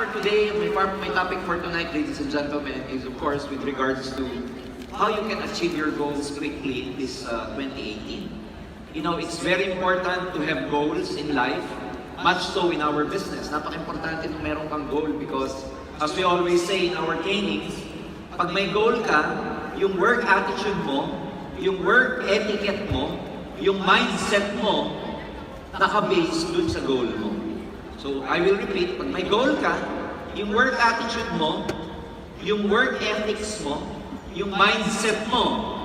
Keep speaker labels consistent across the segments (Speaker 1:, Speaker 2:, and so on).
Speaker 1: for today, my topic for tonight, ladies and gentlemen, is of course with regards to how you can achieve your goals quickly in this 2018. You know, it's very important to have goals in life, much so in our business. Napaka-importante nung meron kang goal because as we always say in our trainings, pag may goal ka, yung work attitude mo, yung work etiquette mo, yung mindset mo, naka-base dun sa goal mo. So, I will repeat, pag may goal ka, yung work attitude mo, yung work ethics mo, yung mindset mo,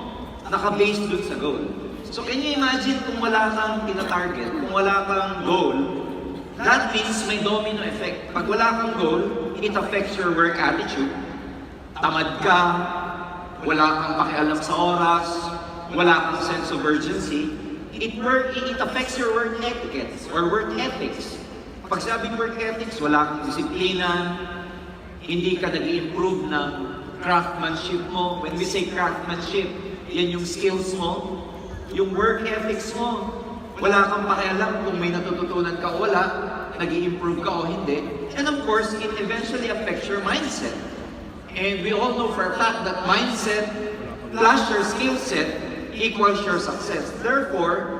Speaker 1: naka-base dun sa goal. So, can you imagine kung wala kang tina-target, kung wala kang goal, that means may domino effect. Pag wala kang goal, it affects your work attitude. Tamad ka, wala kang pakialam sa oras, wala kang sense of urgency. It affects your work etiquette or work ethics. Pag sabing work ethics, wala kang disiplina, hindi ka nag-i-improve ng craftsmanship mo. When we say craftsmanship, yan yung skills mo. Yung work ethics mo, wala kang pakialam kung may natututunan ka o wala, nag-i-improve ka o hindi. And of course, it eventually affects your mindset. And we all know for a fact that mindset plus your skill set equals your success. Therefore,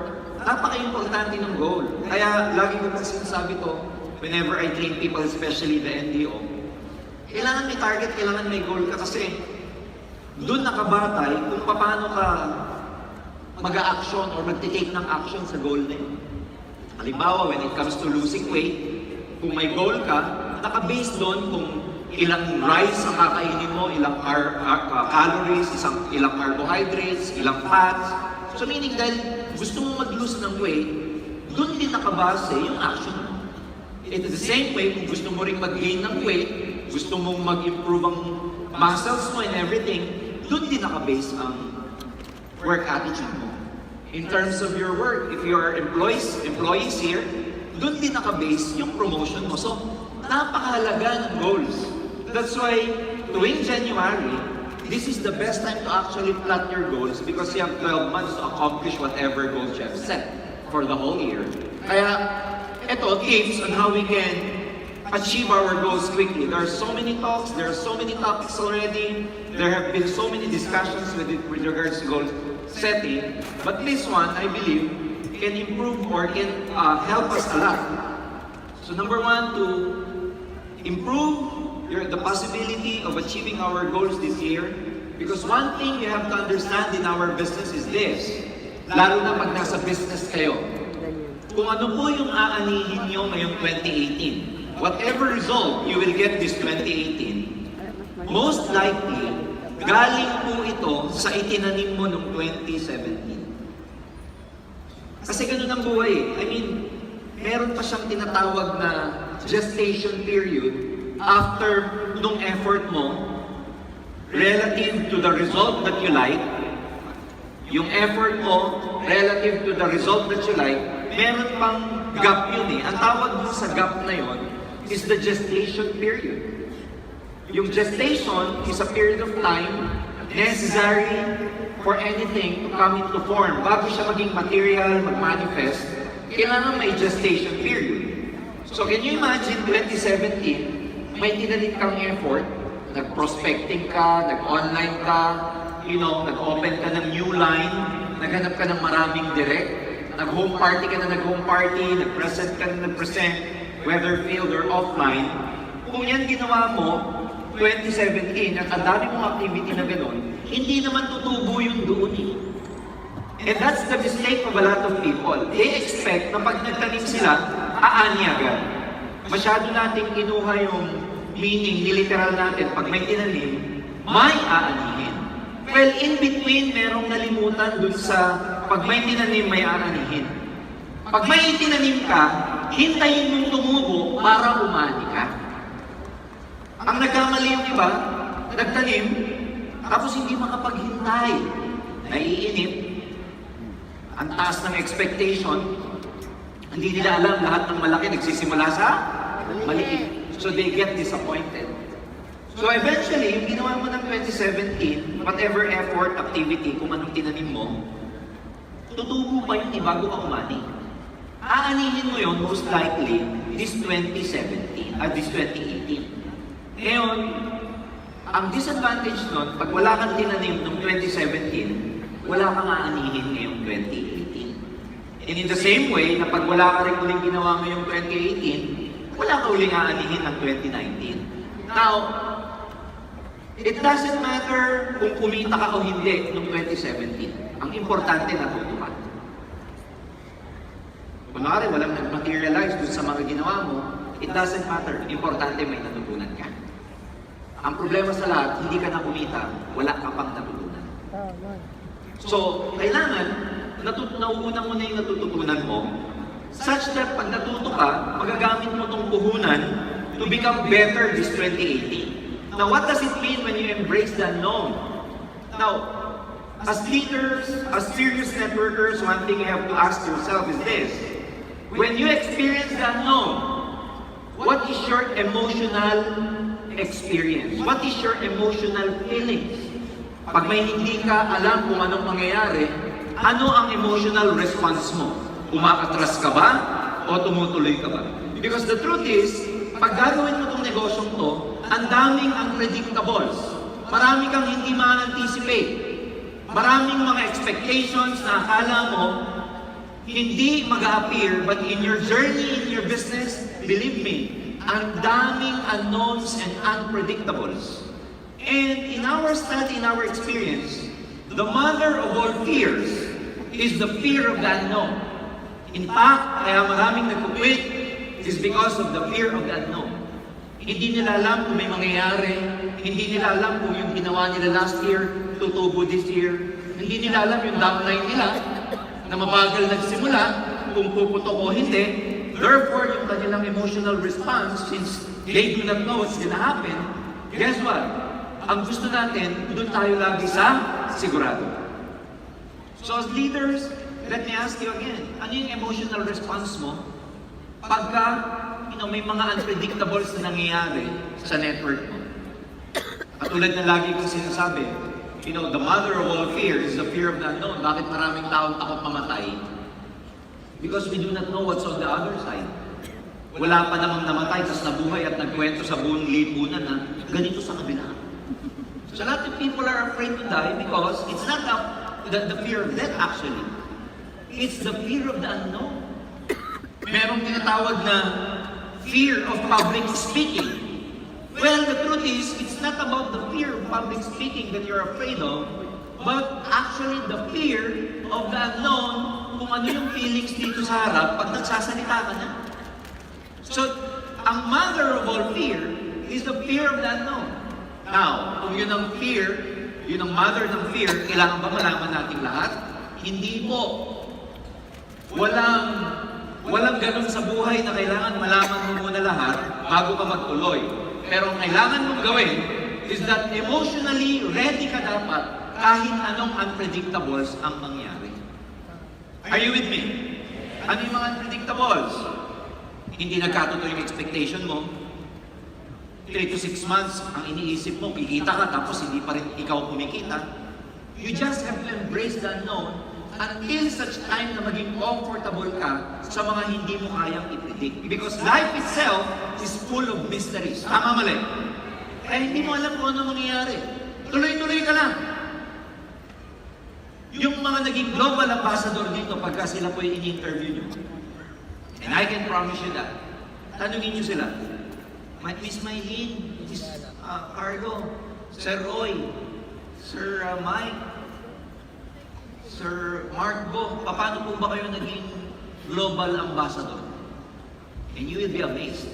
Speaker 1: napaka-importante ng goal. Kaya lagi ko kasi sinasabi to, whenever I train people, especially the NDO, kailangan may target, kailangan may goal ka kasi doon nakabatay kung paano ka mag-a-action or mag-take ng action sa goal na yun. Halimbawa, when it comes to losing weight, kung may goal ka, naka-base doon kung ilang rice ang kakainin mo, ilang calories, ilang carbohydrates, ilang fats. So meaning dahil gusto mo mag-lose ng weight, doon din nakabase yung action mo. It's the same way, kung gusto mo rin mag-gain ng weight, gusto mong mag-improve ang muscles mo and everything, doon din nakabase ang work attitude mo. In terms of your work, if you are employees here, doon din nakabase yung promotion mo. So, napakahalaga ng goals. That's why, tuwing January, this is the best time to actually plot your goals because you have 12 months to accomplish whatever goals you have set for the whole year. Kaya, ito, tips on how we can achieve our goals quickly. There are so many talks, there are so many topics already, there have been so many discussions with regards to goal setting, but this one, I believe, can improve or can help us a lot. So number one, to improve the possibility of achieving our goals this year, because one thing you have to understand in our business is this, lalo na pag nasa business kayo, kung ano po yung aanihin nyo ngayong 2018, whatever result you will get this 2018, most likely, galing po ito sa itinanim mo noong 2017. Kasi ganun ang buhay. I mean, meron pa siyang tinatawag na gestation period after nung effort mo relative to the result that you like. Yung effort mo relative to the result that you like, meron pang gap yun eh. Ang tawag mo sa gap na yun is the gestation period. Yung gestation is a period of time necessary for anything to come into form. Bago siya maging material, mag-manifest, kailangan may gestation period. So can you imagine 2017, may tinalit kang effort, nag-prospecting ka, nag-online ka, nag-open ka ng new line, naghanap ka ng maraming direct, nag-home party ka na nag-home party, nag-present ka na nag-present, whether field or offline. Kung yan ginawa mo, 2017, at ang dami mong activity na gano'n, hindi naman tutubo yung doon eh. And that's the mistake of a lot of people. They expect na pag nagtanim sila, aani agad. Masyado nating kinuha yung meaning, niliteral natin, pag may tinanim, may aanihin. Well, in between, merong nalimutan dun sa pag may tinanim, may aanihin. Pag may tinanim ka, hintayin mong tumubo para umani ka. Ang nagkamali yung iba, nagtanim, tapos hindi makapaghintay. Naiinip, ang taas ng expectation, hindi nila alam lahat ng malaki nagsisimula sa maliit. So they get disappointed. So eventually, yung ginawa mo ng 2017, whatever effort, activity, kung anong tinanim mo, tutubo pa yun bago ka umani. Aanihin mo yun, most likely, this 2017. this 2018. Ngayon, ang disadvantage nun, pag wala kang tinanim noong 2017, wala kang aanihin ngayong 2018. And in the same way, na pag wala ka rin uling ginawa ngayong 2018, wala ka uling aanihin ng 2019. Now, it doesn't matter kung kumita ka o hindi noong 2017. Ang importante, natuto ka. Kunwari, walang nag-materialize dun sa mga ginawa mo, it doesn't matter. Importante, may natutunan ka. Ang problema sa lahat, hindi ka na kumita, wala ka pang natutunan. So, kailangan, nauuna mo na yung natututunan mo, such that pag natuto ka, magagamit mo itong puhunan to become better this 2018. Now, what does it mean when you embrace the unknown? Now, as leaders, as serious networkers, one thing you have to ask yourself is this. When you experience the unknown, what is your emotional experience? What is your emotional feelings? Pag may hindi ka alam kung anong mangyayari, ano ang emotional response mo? Umaatras ka ba? O tumutuloy ka ba? Because the truth is, pag gagawin mo itong negosyong to, ang daming unpredictables. Marami kang hindi ma-anticipate. Maraming mga expectations na akala mo hindi mag-appear, but in your journey, in your business, believe me, ang daming unknowns and unpredictables. And in our study, in our experience, the mother of all fears is the fear of the unknown. In fact, kaya maraming nag-quit is because of the fear of the unknown. Hindi nila alam kung may mangyayari, hindi nila alam kung yung ginawa nila last year, tutubo this year, hindi nila alam yung downline nila, na mabagal nagsimula, kung puputok o hindi. Therefore, yung kanilang emotional response, since they do not know what's gonna happen, guess what? Ang gusto natin, doon tayo lagi sa sigurado. So as leaders, let me ask you again, ano yung emotional response mo pagka may mga unpredictables na nangyayari sa network mo? At tulad na lagi kong sinasabi, the mother of all fear is the fear of the unknown. Bakit maraming taong takot mamatay? Because we do not know what's on the other side. Wala pa namang namatay, tapos nabuhay at nagkwento sa buong lipunan na ganito sa kabila. So a lot of people are afraid to die because it's not the fear of death actually. It's the fear of the unknown. Merong tinatawag na fear of public speaking. Well, the truth is, it's not about the fear of public speaking that you're afraid of, but actually the fear of the unknown, kung ano yung feelings dito sa harap pag nagsasalita ka na. So, ang mother of all fear is the fear of the unknown. Now, kung yun ang fear, yun ang mother ng fear, kailangan ba malaman natin lahat? Hindi po. Walang ganun sa buhay na kailangan malaman mo muna lahat bago ka magtuloy. Pero ang kailangan mong gawin is that emotionally ready ka dapat kahit anong unpredictables ang mangyari. Are you with me? Ano yung mga unpredictables? Hindi nagkatotoo yung expectation mo. 3 to 6 months, ang iniisip mo, kikita ka, tapos hindi pa rin ikaw kumikita. You just have to embrace the unknown until such time na maging comfortable ka sa mga hindi mo kayang i-predict. Because life itself is full of mysteries. Tama mali? Kaya hindi mo alam kung ano mangyayari. Tuloy-tuloy ka lang. Yung mga naging global ambassador dito pagka sila po yung in-interview nyo. And I can promise you that. Tanungin nyo sila. Miss Maylene, Miss Carlo, Sir Roy, Sir Mike, Sir Marco, paano po ba kayo naging global ambassador? And you will be amazed.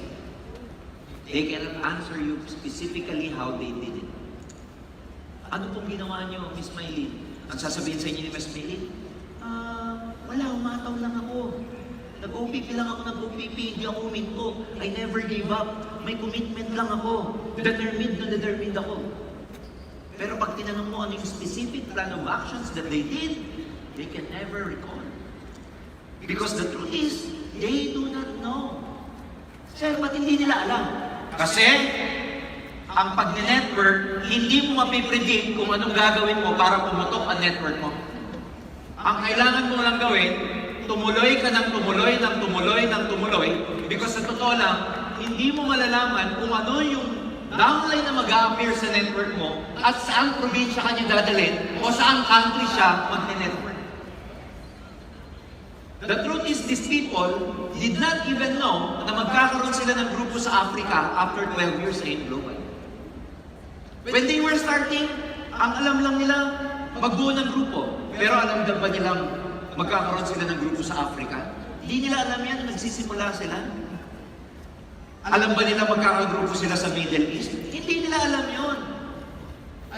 Speaker 1: They cannot answer you specifically how they did it. Ano pong ginawa niyo, Miss Maylene? Ang sasabihin sa inyo ni Miss Maylene, wala, umataw lang ako. Nag-OPP lang ako, hindi ako huminto. I never gave up. May commitment lang ako. Determined ako. Pero pag tinanong mo ano yung specific plan of actions that they did, they can never recall. Because the truth is, they do not know. Sir, ba't hindi nila alam? Kasi, ang pag-network, hindi mo mapipredict kung anong gagawin mo para pumutok ang network mo. Ang kailangan mo lang gawin, tumuloy ka ng tumuloy, because sa totoo lang, hindi mo malalaman kung ano yung downline na mag-a-appear sa network mo at saan probinsya kanya dadalhin o saan country siya mag-network. The truth is, these people did not even know na magkakaroon sila ng grupo sa Africa after 12 years sa global. When they were starting, ang alam lang nila, magbuo ng grupo. Pero alam ba nilang magkakaroon sila ng grupo sa Africa? Hindi nila alam yan, nagsisimula sila. Alam ba nila magkakagrupo sila sa Middle East? Hindi nila alam yon.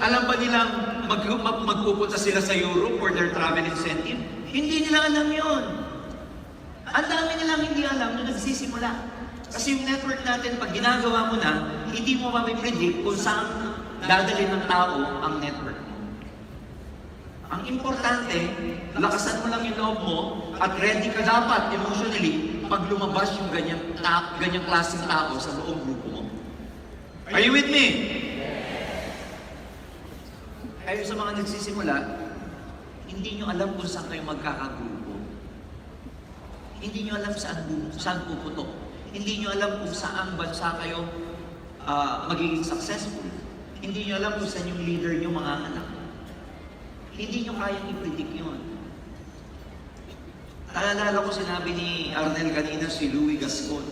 Speaker 1: Alam ba nilang magpupunta sila sa Europe for their travel incentive? Hindi nila alam yon. Ang dami nilang hindi alam na nagsisimula. Kasi yung network natin, pag ginagawa mo na, hindi mo mapipredict kung saan dadalhin ng tao ang network mo. Ang importante, lakasan mo lang yung loob mo at ready ka dapat emotionally pag lumabas yung ganyang klaseng tao sa buong grupo mo. Are you with me? Kayo sa mga nagsisimula, hindi nyo alam kung saan kayo magkakagrupo. Hindi nyo alam saan puputok. Hindi nyo alam kung saan bansa kayo magiging successful. Hindi nyo alam kung saan yung leader nyo mga anak. Hindi nyo kayang i-predict yun. Naalala ko sinabi ni Arnel kanina si Louis Gascon.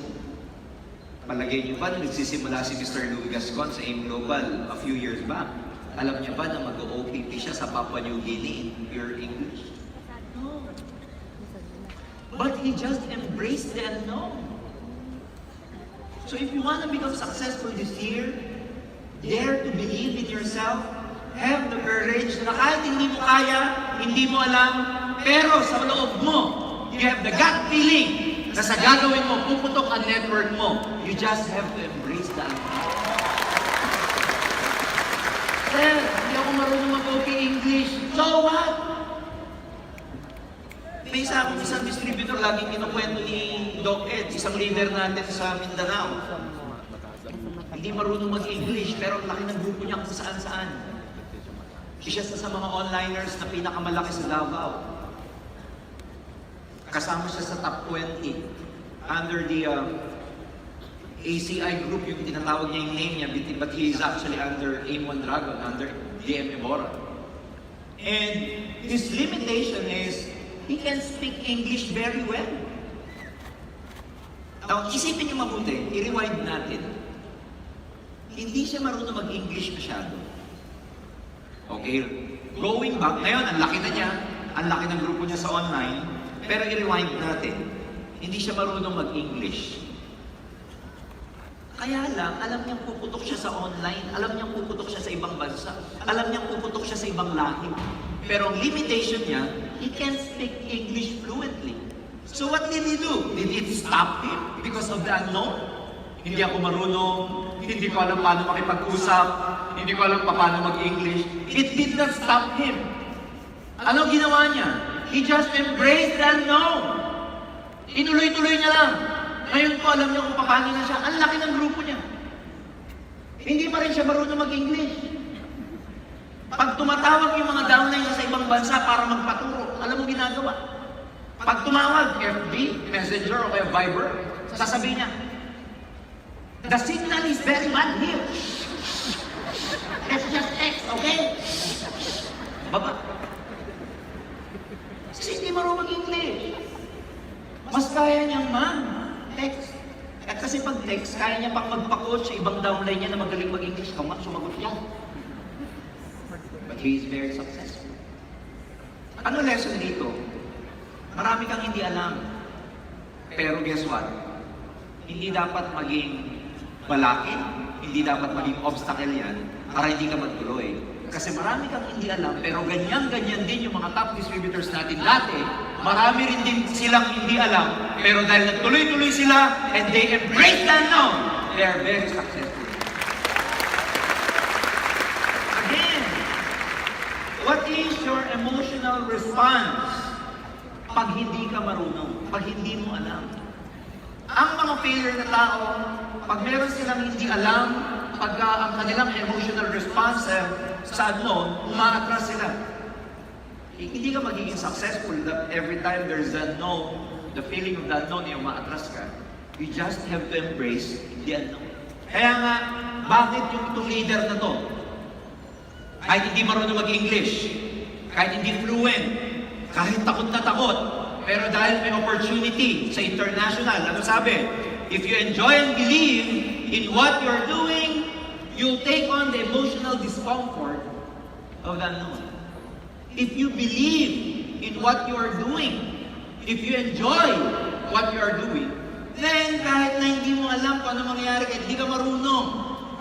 Speaker 1: Palagay nyo ba na nagsisimula si Mr. Louis Gascon sa AIM Global a few years back? Alam niya ba na mag-OPP siya sa Papua New Guinea, pure English? No. But he just embraced the unknown. So if you want to become successful this year, dare to believe in yourself, have the courage na kahit hindi mo kaya, hindi mo alam, pero sa loob mo, you have the gut feeling na sa gagawin mo, puputok ang network mo. You just have to embrace that. Sir, hindi ako marunong mag-OP English. So what? May isang distributor laging kinukwento ni Doc Ed, isang leader natin sa Mindanao. Hindi marunong mag-English, pero ang laki ng grupo niya kung saan-saan. Isa sa mga onliners na pinakamalaki sa Davao. Kasama siya sa top 20 under the ACI group, yung tinatawag niya yung name niya, but he is actually under AIM Dragon, under EMPOWERED. And his limitation is, he can speak English very well. Now, isipin niyo mabuti, i-rewind natin. Hindi siya marunong mag-English masyado. Okay, going back, ngayon, ang laki na niya, ang laki ng grupo niya sa online, pero i-rewind natin, hindi siya marunong mag-English. Kaya lang, alam niyang puputok siya sa online, alam niyang puputok siya sa ibang bansa, alam niyang puputok siya sa ibang lahi. Pero ang limitation niya, he can't speak English fluently. So what did he do? Did it stop him because of the unknown? Hindi ako marunong, hindi ko alam paano makipag-usap, hindi ko alam paano mag-English. It did not stop him. Ano ginawa niya? He just embraced the unknown. Inuloy-tuloy niya lang. Ngayon ko alam niya kung paano na siya. Ang laki ng grupo niya. Hindi pa rin siya marunong mag-English. Pag tumatawag yung mga downline niya sa ibang bansa para magpaturo, alam mo ginagawa? Pag tumawag, FB, Messenger o kaya Viber, sasabihin niya, the signal is very bad here. Let's just X, okay? Baba. Kasi hindi marunong mag-English. Mas kaya niyang text. At kasi pag text, kaya niya pang magpa-coach sa ibang downline niya na magaling mag-English. Kung sumagot yan. But he is very successful. Ano lesson dito? Marami kang hindi alam. Pero guess what? Hindi dapat maging balakid, hindi dapat maging obstacle yan para hindi ka magtuloy. Kasi marami kang hindi alam, pero ganyan-ganyan din yung mga top distributors natin dati. Marami rin din silang hindi alam, pero dahil nagtuloy-tuloy sila and they embrace the unknown, they are very successful. Again, what is your emotional response pag hindi ka marunong, pag hindi mo alam? Ang mga failure na tao, pag meron silang hindi alam, pag ang kanilang emotional response sa unknown, umaatras sila. Hindi ka magiging successful every time there's a unknown, the feeling of the unknown ay umaatras ka. You just have to embrace the unknown. Kaya nga, bakit itong leader na to? Kahit hindi marunong mag-English, kahit hindi fluent, kahit takot na takot, pero dahil may opportunity sa international, ano sabi? If you enjoy and believe in what you're doing, you'll take on the emotional discomfort of the unknown. If you believe in what you are doing, if you enjoy what you are doing, then kahit na hindi mo alam kung ano mangyayari, kahit hindi ka marunong,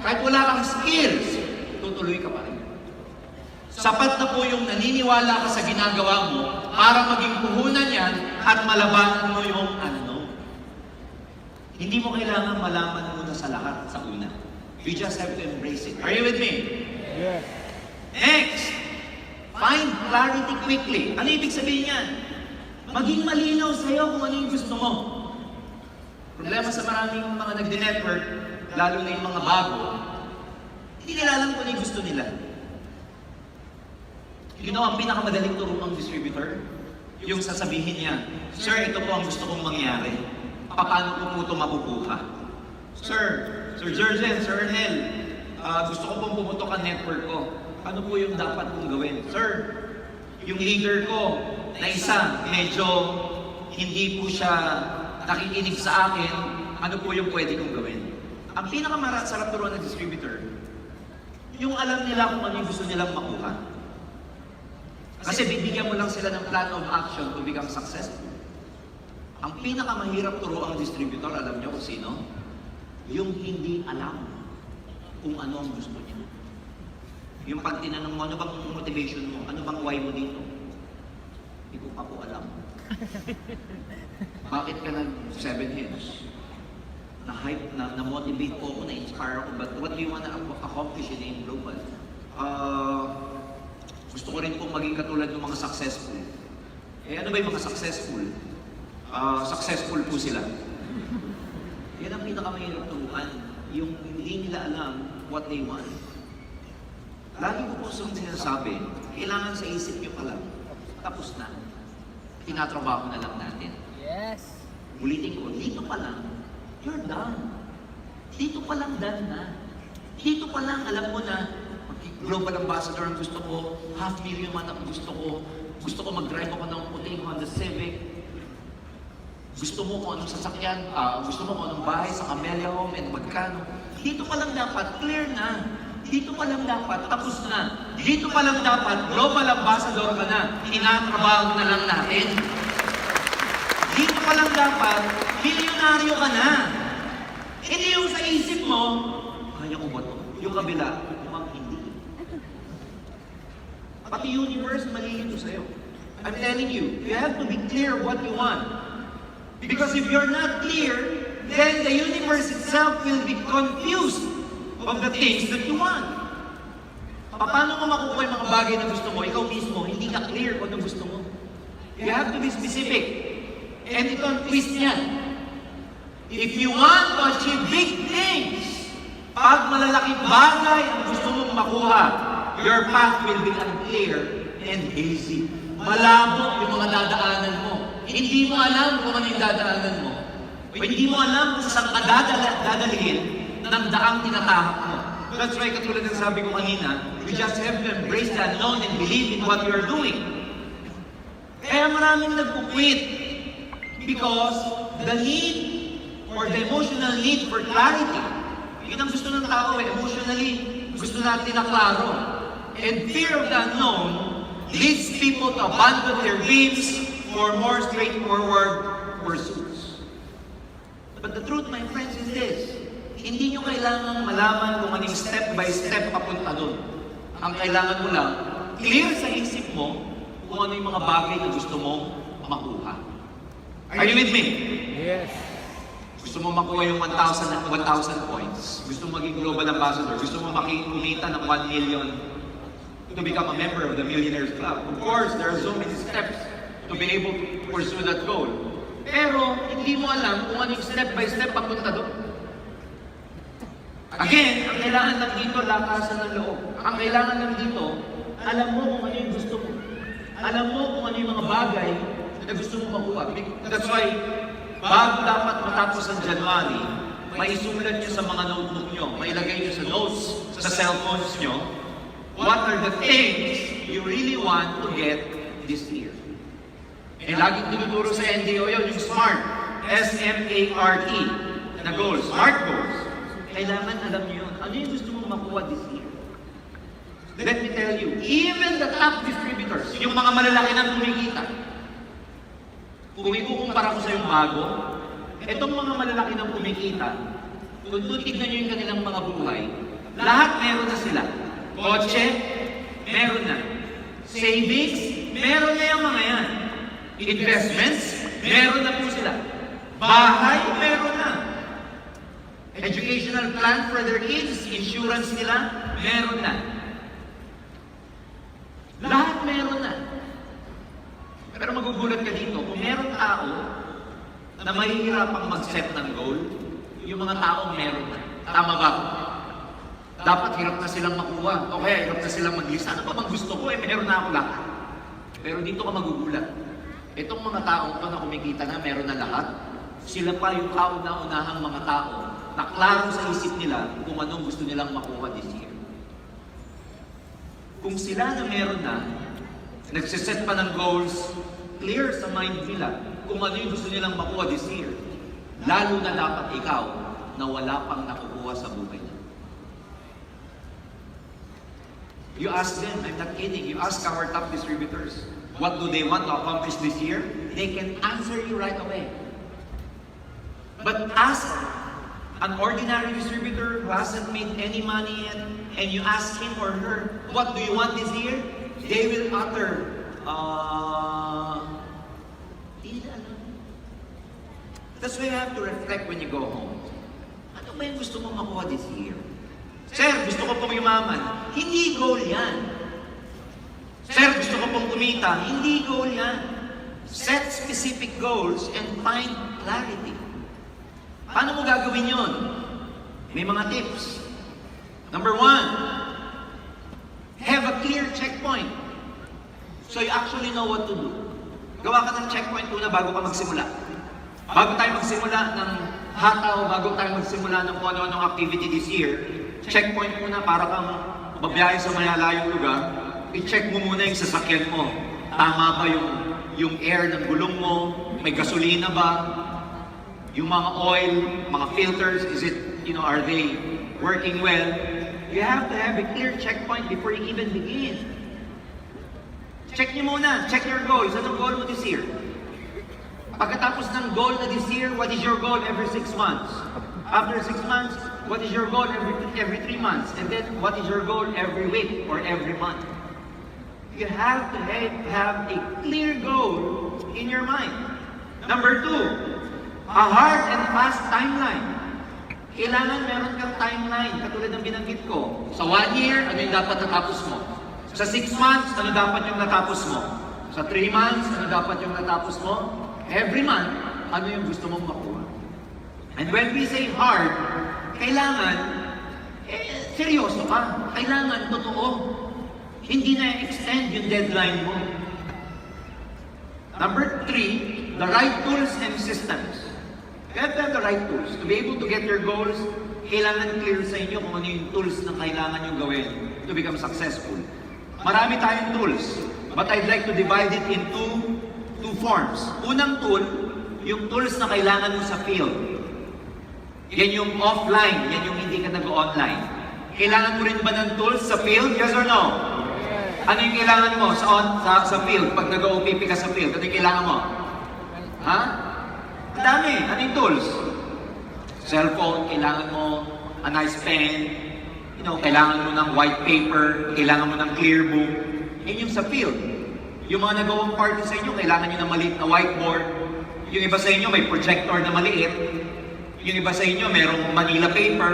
Speaker 1: kahit wala kang skills, tutuloy ka pa rin. Sapat na po yung naniniwala ka sa ginagawa mo para maging puhunan yan at malabanan mo yung unknown. Hindi mo kailangan malaman muna sa lahat sa una. You just have to embrace it. Are you with me?
Speaker 2: Yes.
Speaker 1: Next, find clarity quickly. Ano ibig sabihin yan? Maging malinaw sa'yo kung ano yung gusto mo. Problema sa maraming mga nagdi-network, lalo na yung mga bago, hindi nila alam kung ano yung gusto nila. You know, ang pinakamadaling turuang distributor, yung sasabihin niya, Sir, ito po ang gusto kong mangyari. Paano ko po ito makukuha? Sir Jurgen, Sir Ernel, gusto ko pong pumutok ang network ko. Ano po yung dapat kong gawin? Sir, yung leader ko na isa, medyo hindi po siya nakikinig sa akin, ano po yung pwede kong gawin? Ang pinakamasarap turuan ng distributor, yung alam nila kung ano yung gusto nilang makuha. Kasi bibigyan mo lang sila ng plan of action to become successful. Ang pinakamahirap turuan ng distributor, alam niyo kung sino? Yung hindi alam kung ano ang gusto niya. Yung pag tinanong mo, ano bang motivation mo? Ano bang why mo dito? Hindi ko pa po alam. Bakit ka nag-7 hits? Na-hype, na-motivate po ako, na-inspire ako, but what do you want to accomplish in AIM Global? Gusto ko rin pong maging katulad ng mga successful. Ano ba yung mga successful? Successful po sila. Yan ang pinakamahirap turuan. Yung hindi nila alam what they want. Lagi ko po sinasabi, kailangan sa isip nyo pa lang. Tapos na. Tinatrabaho na lang natin.
Speaker 2: Yes.
Speaker 1: Ulitin ko, dito pa lang, you're done. Dito pa lang done na. Dito pa lang, alam mo na, global ambassador ang gusto ko, 500,000 man ang gusto ko mag-drive ako ng puting Honda Civic. Gusto mo kung anong sasakyan, gusto mo kung anong bahay sa Camellia Home and magkano. Dito pa lang dapat, clear na. Dito pa lang dapat, tapos na. Dito pa lang dapat, global ambassador ka na. Tinatrabaho na lang natin. Dito pa lang dapat, milyonaryo ka na. Hindi yung sa isip mo, kaya ko ba to? Yung kabila, mukhang hindi. Pati universe, malilito sa'yo. I'm telling you, you have to be clear what you want. Because if you're not clear, then the universe itself will be confused of the things that you want. Paano mo makukuha yung mga bagay na gusto mo? Ikaw mismo, hindi ka clear kung ano gusto mo. You have to be specific. And ito ang twist niyan. If you want to achieve big things, pag malalaking bagay ang gusto mong makuha, your path will be unclear and hazy. Malabo yung mga dadaanan mo. Hindi mo alam kung ano yung dadaanan mo. Hindi mo alam kung saan ka dadalhin ng daang tinatahak mo. That's why, katulad ng sabi ko kanina, you just have to embrace the unknown and believe in what you're doing. Kaya maraming nagpo-quit because the need or the emotional need for clarity. Yun ang gusto ng tao, emotionally, gusto natin na klaro. And fear of the unknown leads people to abandon their dreams for more straightforward pursuits. But the truth, my friends, is this. Hindi nyo kailangan malaman kung anong step by step papunta doon. Ang kailangan mo lang, clear sa isip mo kung ano yung mga bagay na gusto mong makuha. Are you with me?
Speaker 2: Yes.
Speaker 1: Gusto mo makuha yung 1,000 points. Gusto mo maging global ambassador. Gusto mo kumita ng 1 million to become a member of the Millionaires Club. Of course, there are so many steps to be able to pursue that goal. Pero hindi mo alam kung ano yung step by step papunta doon. Again, ang kailangan lang dito, lakasan ng loob. Ang kailangan lang dito, alam mo kung ano yung gusto mo. Alam mo kung ano yung mga bagay na gusto mo makuha. That's why, bago dapat matapos ang January, maisulat nyo sa mga notebook nyo, mailagay nyo sa notes, sa cellphones nyo, what are the things you really want to get this year? Eh, laging tinuturo sa NDO yun, yung SMART, S-M-A-R-T, na goals, SMART goals. Kailangan alam nyo yun. Ano yung gusto mong makuha this year? Let me tell you, even the top distributors, yung mga malalaki na kumikita, kung ikukumpara ko sa yung bago, itong mga malalaki na kumikita, kung tignan nyo yung kanilang mga buhay, lahat meron na sila. Kotse, meron na. Savings, meron na yung mga yan. Investments, meron na po sila. Bahay, meron na. Educational plan for their kids, insurance nila, meron na. Lahat meron na. Pero magugulat ka dito, kung meron tao na mahihirapang mag-set ng goal, yung mga taong meron na. Tama ba? Dapat hirap na silang makuha. O kaya hirap na silang maglista. Ano ba bang gusto ko? Meron na ako lahat. Pero dito ka magugulat. Itong mga taong ito na kumikita na meron na lahat, sila pa yung kauna-unahang mga tao na klaro sa isip nila kung anong gusto nilang makuha this year. Kung sila na meron na, nagsiset pa ng goals, clear sa mind nila kung ano yung gusto nilang makuha this year, lalo na dapat ikaw na wala pang nakukuha sa buhay niya. You ask them, I'm not kidding, you ask our top distributors, what do they want to accomplish this year? They can answer you right away. But ask an ordinary distributor who hasn't made any money yet, and you ask him or her, what do you want this year? They will utter, that's why you have to reflect when you go home. Ano ba yung gusto mong makuha this year? Sir, gusto ko pong yumaman. Hindi goal yan. Sir, gusto ko pong kumita. Hindi goal yan. Set specific goals and find clarity. Paano mo gagawin yun? May mga tips. Number 1, have a clear checkpoint. So you actually know what to do. Gawa ka ng checkpoint muna bago ka magsimula. Bago tayo magsimula ng hataw, bago tayo magsimula ng kung ano-anong activity this year, checkpoint muna para kang babiyahe sa malalayong lugar, i-check mo muna yung sasakyan mo. Tama ba yung air ng gulong mo? May gasolina ba? Yung mga oil, mga filters, is it, are they working well? You have to have a clear checkpoint before you even begin. Check niyo muna, check your goals. Anong goal mo this year? Pagkatapos ng goal na this year, what is your goal every 6 months? After 6 months, what is your goal every 3 months? And then, what is your goal every week or every month? You have to have a clear goal in your mind. Number 2, a hard and fast timeline. Kailangan meron kang timeline, katulad ng binanggit ko. Sa 1 year, ano yung dapat natapos mo? Sa 6 months, ano dapat yung natapos mo? Sa 3 months, ano dapat yung natapos mo? Every month, ano yung gusto mong makuha? And when we say hard, kailangan, seryoso ka. Kailangan, totoo. Hindi na extend yung deadline mo. Number 3, the right tools and systems. You have to have the right tools. To be able to get your goals, kailangan clear sa inyo kung ano yung tools na kailangan nyo gawin to become successful. Marami tayong tools, but I'd like to divide it into 2 forms. Unang tool, yung tools na kailangan mo sa field. Yan yung offline, yan yung hindi ka nag-online. Kailangan mo rin ba ng tools sa field? Yes or no? Ano yung kailangan mo sa field? Pag nag-OPP ka sa field, ano yung kailangan mo? Ha? Ang dami. Ano yung tools? Cellphone, kailangan mo a nice pen, kailangan mo ng white paper, kailangan mo ng clear book. Yan yung sa field. Yung mga nagawang party sa inyo, kailangan nyo ng maliit na whiteboard. Yung iba sa inyo, may projector na maliit. Yung iba sa inyo, merong Manila paper.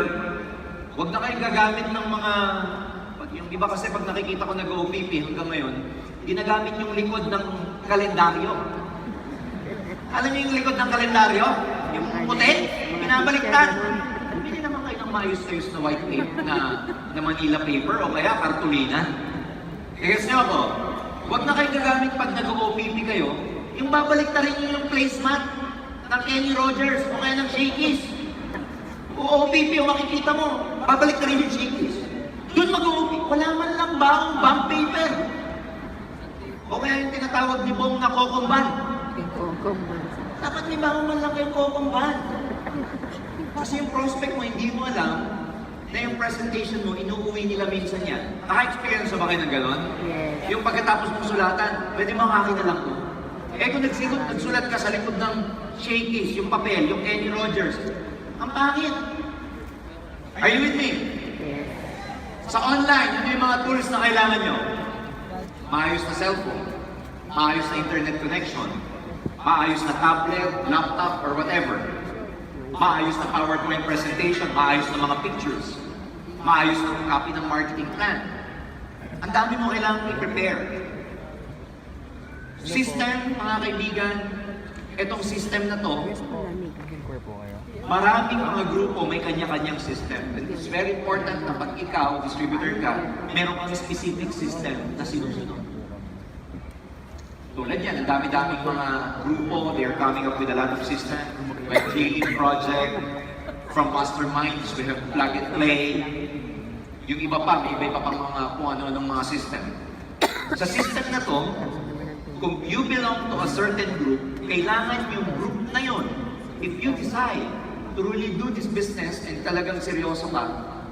Speaker 1: Huwag na kayong gagamit ng mga... Yung iba kasi pag nakikita ko nag-OPP hanggang ngayon, ginagamit yung likod ng kalendaryo. Alam niyo yung likod ng kalendaryo? Yung puti? Pinabaliktad. Hindi naman kayo ng maayos-ayos na white paper, na Manila paper o kaya kartulina. Kaya niyo ako, huwag na kayo gagamit pag nag-OPP kayo, yung babaliktarin niyo yung placemat. ng Kenny Rogers o kaya ng Shakey's. O OPP o makikita mo, babalik na rin yung Shakey's. Doon mag-OPP, wala man lang baong bond paper. O kaya yung tinatawag ni Bong na kokomban. Dapat may baong man lang kayong kokomban. Kasi yung prospect mo, hindi mo alam na yung presentation mo, inuuwi nila minsan yan. Naka-experience ba kayo ng gano'n? Yes. Yung pagkatapos mong sulatan, pwede mo akin na lang to. Eh kung nagsulat ka sa likod ng Shakey's, yung papel, yung Kenny Rogers, ang pangit. Are you with me? Yes. Sa online, ano yung mga tools na kailangan nyo? Maayos na cellphone, maayos na internet connection, maayos na tablet, laptop, or whatever. Maayos na PowerPoint presentation, maayos na mga pictures, maayos na copy ng marketing plan. Ang dami mo kailangan i-prepare. System, mga kaibigan, itong system na to, maraming mga grupo may kanya-kanyang system. And it's very important na pag ikaw, distributor ka, meron kang specific system na sinusunod. Tulad yan, ang dami-daming mga grupo, they're coming up with a lot of system. Like Healing Project, from Masterminds, we have Plug and Play. Yung iba pa, may iba pa pang mga kung ano-anong mga system. Sa system na to, kung you belong to a certain group, kailangan yung group na yon. If you decide to really do this business and talagang seryoso ka,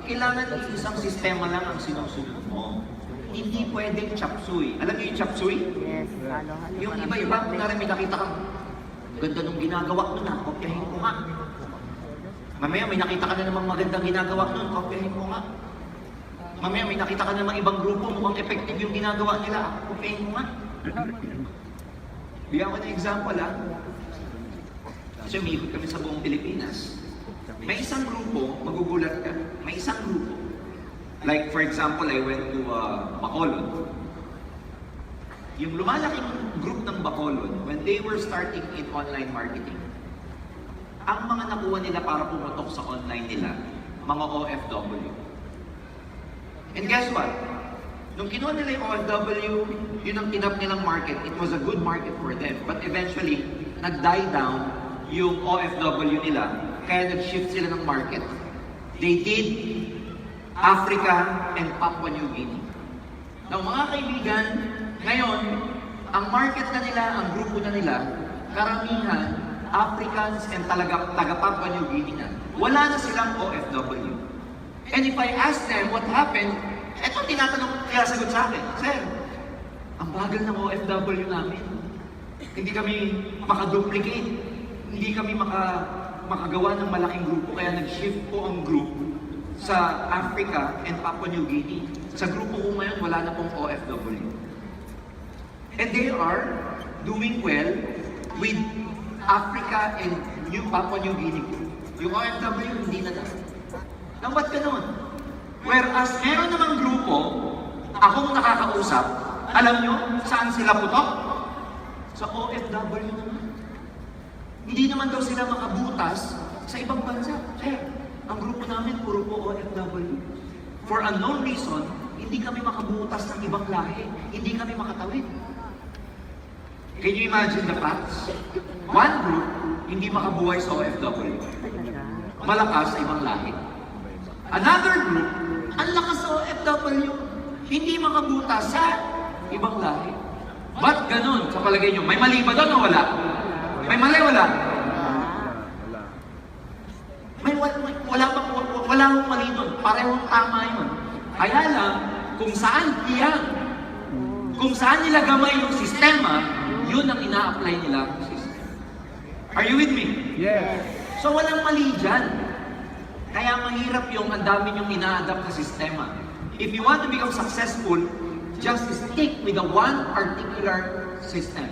Speaker 1: kailangan isang sistema lang ang sinusunod mo. Hindi pwedeng chapsuy. Alam niyo yung chapsuy? Yes. Yung iba-iba, kung narin may nakita kang ganda nung ginagawa nun na, kopyahin ko nga. Mamaya may nakita ka na namang magandang ginagawa nun, kopyahin ko nga. Mamaya may nakita ka na namang ibang grupo, mukhang effective yung ginagawa nila, kopyahin ko nga. Bigyan ko na example Kasi umiikot kami sa buong Pilipinas. May isang grupo, magugulat ka, may isang grupo. Like for example, I went to Bacolod. Yung lumalaking group ng Bacolod, when they were starting in online marketing, ang mga nakuha nila para pumutok sa online nila, mga OFW. And guess what? Nung kinuha nila yung OFW, yun ang tinap nilang market. It was a good market for them. But eventually, nag-die down yung OFW nila, kaya nag-shift sila ng market. They did Africa and Papua New Guinea. Now mga kaibigan, ngayon, ang market na nila, ang grupo na nila, karamihan, Africans and taga-Papua New Guinea na. Wala na silang OFW. And if I ask them what happened, eto tinatanong, kaya sagot sa akin, Sir, ang bagal ng OFW namin. Hindi kami makaduplicate. Hindi kami makagawa ng malaking grupo, kaya nag-shift po ang group sa Africa and Papua New Guinea. Sa grupo ko ngayon, wala na pong OFW. And they are doing well with Africa and Papua New Guinea. Yung OFW, hindi na dapat. Nang ba't ganun? Whereas meron namang grupo, akong nakakausap, alam nyo, saan sila putok? Sa OFW naman. Hindi naman daw sila makabutas sa ibang bansa. Sir, ang grupo namin, puro po OFW. For unknown reason, hindi kami makabutas ng ibang lahi. Hindi kami makatawid. Can you imagine the facts? One group, hindi makabuhay sa OFW. Malakas sa ibang lahi. Another group, ang lakas sa OFW, hindi makabutas sa ibang lahi. Ba't ganun sa palagay nyo? May mali ba doon o wala? May mali wala? Wala akong mali doon. Parehong tama yun. Kaya lang, kung saan nila gamay yung sistema, yun ang ina-apply nila ang system. Are you with me?
Speaker 2: Yes.
Speaker 1: So walang mali dyan. Kaya mahirap yung ang dami yung ina-adapt na sistema. If you want to become successful, just stick with the one particular system.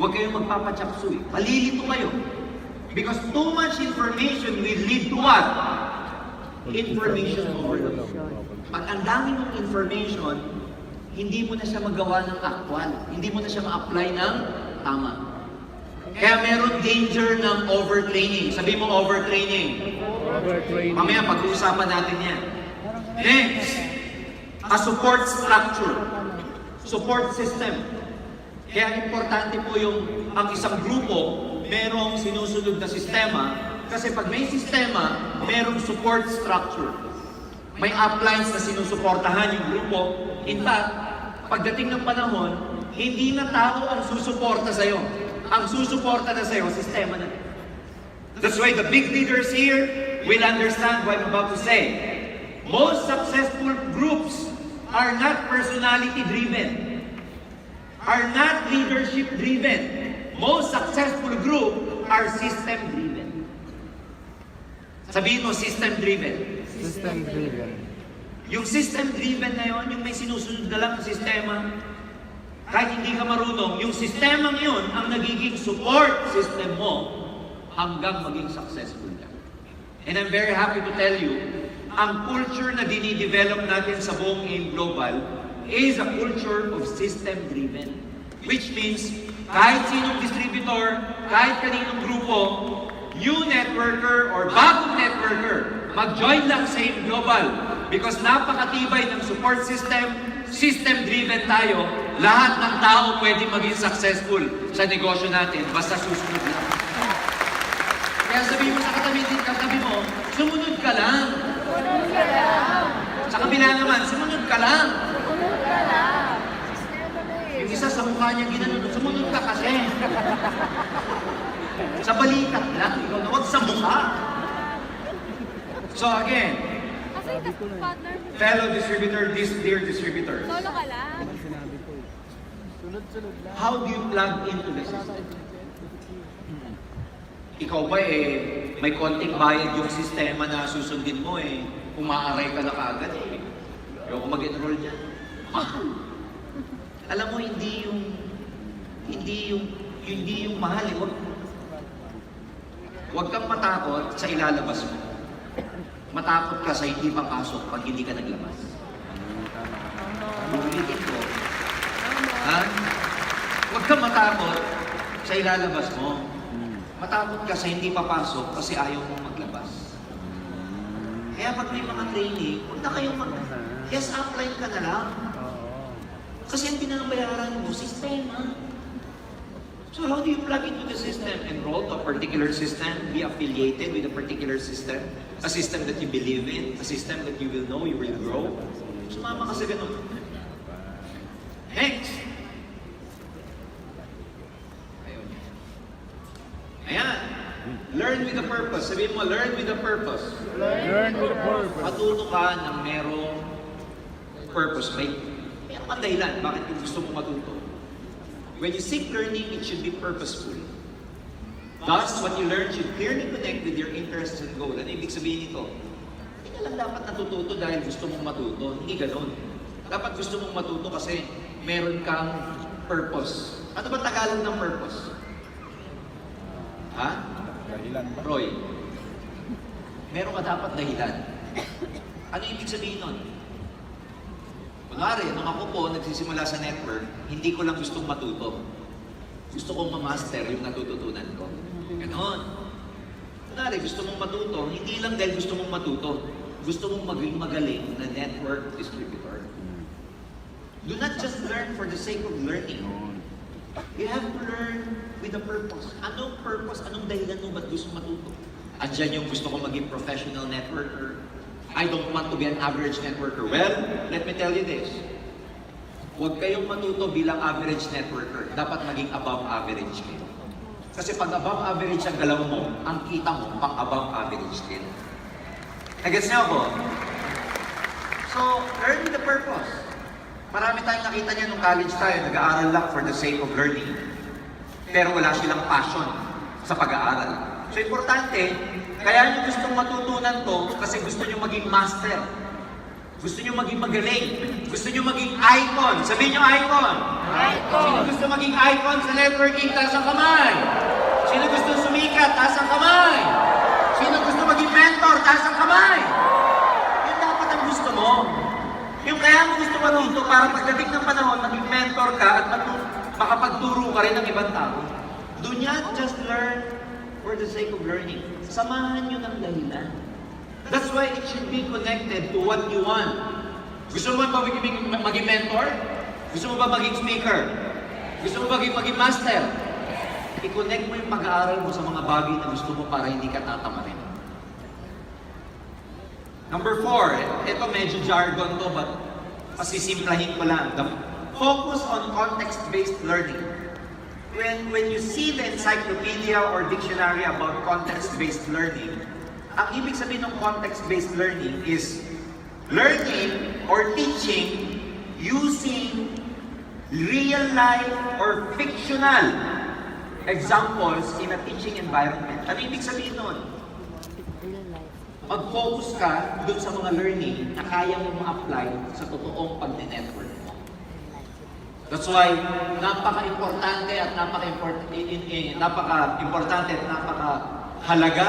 Speaker 1: Huwag kayong magpapachapsuy. Malilito kayo. Because too much information will lead to what? Information overload. Pag ang dami ng information, hindi mo na siya magawa ng actual. Hindi mo na siya ma-apply ng tama. Kaya meron danger ng overtraining. Sabi mo overtraining.
Speaker 2: Overtraining.
Speaker 1: Mamaya pag-uusapan natin yan. Next, a support structure. Support system. Kaya importante po yung ang isang grupo, merong sinusunod na sistema. Kasi pag may sistema, merong support structure. May uplines na sinusuportahan yung grupo. In fact, pagdating ng panahon, hindi na tao ang susuporta sa'yo. Ang susuporta na sa'yo, sistema na. That's why the big leaders here will understand what I'm about to say. Most successful groups are not personality-driven, are not leadership-driven. Most successful group are system-driven. Sabihin mo, system-driven.
Speaker 2: System-driven.
Speaker 1: Yung system-driven na yun, yung may sinusunod na lang ang sistema, kahit hindi ka marunong, yung sistemang yun ang nagiging support system mo hanggang maging successful ka. And I'm very happy to tell you, ang culture na dinidevelop natin sa buong AIM Global is a culture of system-driven. Which means, kahit sinong distributor, kahit kaninong grupo, new networker or bagong networker, mag-join lang sa AIM Global. Because napakatibay ng support system, system-driven tayo, lahat ng tao pwede maging successful sa negosyo natin, basta susunod lang. Kaya sabihin mo sa katabi mo, sumunod ka lang.
Speaker 2: Sumunod ka lang.
Speaker 1: Sa kabila naman, sumunod ka lang.
Speaker 2: Sumunod ka lang.
Speaker 1: Yung isa sa mukha niya ginanun, sumunod ka kasi. Sa balikat lang, ikaw na, huwag sa mukha. So again, fellow distributor, dear distributor,
Speaker 2: solo ka lang.
Speaker 1: how do you plug into the system? Ikaw ba may konting bayad yung sistema na susundin mo umaaray ka na kaagad Ayoko mag-enroll dyan. Alam mo, hindi yung mahal Huwag kang matakot sa ilalabas mo. Matakot ka sa hindi papasok pag hindi ka naglabas. Ulitin ko. Ha? Huwag kang matakot sa ilalabas mo. Matakot ka sa hindi papasok kasi ayaw mong maglabas. Kaya pag may mga training, huwag na kayong yes, offline ka na lang. Kasi ang pinabayaran mo, sistema. So how do you plug into the system? Enroll to a particular system, be affiliated with a particular system, a system that you believe in, a system that you will know, you will grow. Sumama ka sa ganun. Next. Ayan. Learn with a purpose. Sabihin mo, learn with a purpose.
Speaker 2: Learn with a purpose.
Speaker 1: Matuto ka ng merong purpose. May dahilan bakit gusto mo matuto. When you seek learning, it should be purposeful. Thus, what you learn should clearly connect with your interests and goals. Ano ibig sabihin nito? Hindi ka lang dapat natututo dahil gusto mong matuto. Hindi ganon. Dapat gusto mong matuto kasi meron kang purpose. Ano ba Tagalog ng purpose? Ha?
Speaker 3: Dahilan ba?
Speaker 1: Roy, meron ka dapat dahilan. Ano ibig sabihin nun? Kunwari, nung ako po nagsisimula sa network, hindi ko lang gustong matuto. Gusto kong ma-master yung natututunan ko. Ganon. Kunwari, gusto mong matuto, hindi lang dahil gusto mong matuto. Gusto mong maging magaling na network distributor. Do not just learn for the sake of learning. You have to learn with a purpose. Anong purpose? Anong dahilan mo ba't gusto matuto? Andyan yung gusto ko maging professional networker. I don't want to be an average networker. Well, let me tell you this. Huwag kayong matuto bilang average networker. Dapat maging above average kayo. Kasi pag above average ang galaw mo, ang kita mo pang above average din. Nagets niyo ako? So, learn with a purpose. Marami tayong nakita niya nung college tayo, nag-aaral lang for the sake of learning. Pero wala silang passion sa pag-aaral. So, importante, kaya nyo gustong matutunan to kasi gusto nyo maging master. Gusto nyo maging magaling. Gusto nyo maging icon. Sabihin nyo icon.
Speaker 2: Icon.
Speaker 1: Sino gusto maging icon sa networking? Taas ang kamay. Sino gusto sumikat? Taas ang kamay. Sino gusto maging mentor? Taas ang kamay. Yun dapat ang gusto mo. Yung kaya mo gusto matuto para pagdating ng panahon, maging mentor ka at makapagturo ka rin ng ibang tao. Do not just learn for the sake of learning. Samahan nyo ng dahilan. That's why it should be connected to what you want. Gusto mo ba maging mentor? Gusto mo ba maging speaker? Gusto mo ba maging master? i-connect mo yung pag-aaral mo sa mga bagay na gusto mo para hindi ka tatamarin. Number 4, ito medyo jargon to, but pasisimplahin ko lang. The focus on context-based learning. When you see the encyclopedia or dictionary about context-based learning, ang ibig sabihin ng context-based learning is learning or teaching using real life or fictional examples in a teaching environment. Ano ibig sabihin nun? Mag-focus ka dun sa mga learning na kaya mo ma-apply sa totoong pag-network mo. That's why, napaka-importante at napaka-halaga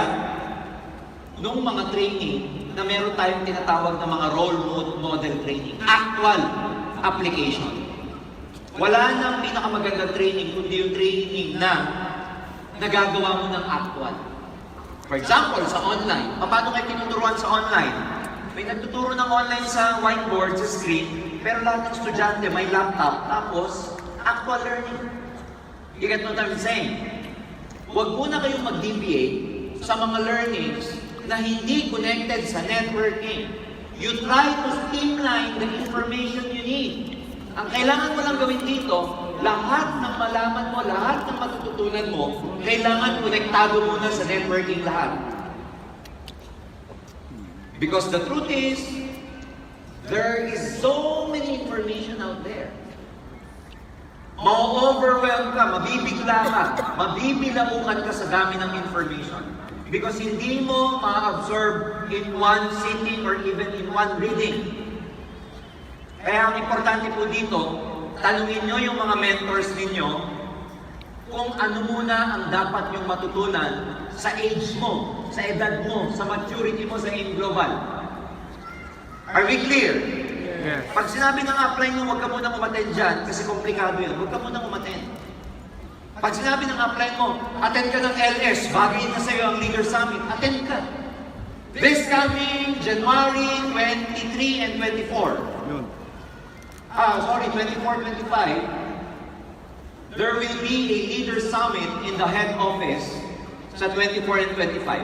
Speaker 1: nung mga training na meron tayong tinatawag na mga role model training. Actual application. Wala nang pinakamagandang training kundi yung training na nagagawa mo ng actual. For example, sa online. Paano kayo tinuturuan sa online? May nagtuturo ng online sa whiteboard, sa screen, pero lahat ng estudyante may laptop, tapos actual learning. You get what I'm saying? Huwag muna kayong mag-deviate sa mga learnings na hindi connected sa networking. You try to streamline the information you need. Ang kailangan mo lang gawin dito, lahat ng malaman mo, lahat ng matututunan mo, kailangan konektado muna sa networking lahat. Because the truth is, there is so many information out there. Ma-overwhelm ka, mabibigla ka, mabibilaukan ka sa dami ng information. Because hindi mo ma-absorb in one sitting or even in one reading. Kaya ang importante po dito, tanungin nyo yung mga mentors ninyo kung ano muna ang dapat yung matutunan sa age mo, sa edad mo, sa maturity mo sa AIM Global. Are we clear?
Speaker 2: Yes.
Speaker 1: Pag sinabi ng apply nyo, huwag ka muna umattend dyan kasi komplikado yan. Huwag ka muna umattend. Pag sinabi ng apply mo, attend ka ng LS, bagay na sa'yo ang Leader Summit, attend ka. This coming January 23 and 24.
Speaker 2: Yun.
Speaker 1: 24, 25, there will be a Leader Summit in the head office sa 24 and 25.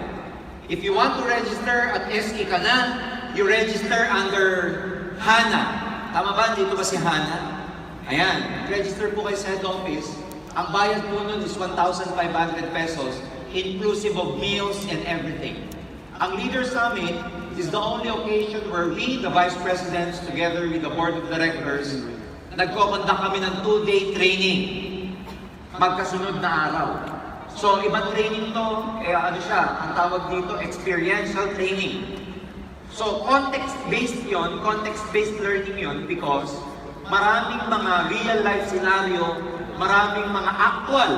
Speaker 1: If you want to register at SE ka na, you register under HANA. Tama ba? Dito ba si HANA? Ayan, register po kayo sa head office. Ang bayad po nun is 1,500 pesos, inclusive of meals and everything. Ang Leader Summit is the only occasion where we, the Vice Presidents, together with the Board of Directors, nagkokondak kami ng 2-day training. Magkasunod na araw. So, ibang training to, ang tawag dito, experiential training. So, context-based yon, context-based learning yon because maraming mga real-life scenario, maraming mga actual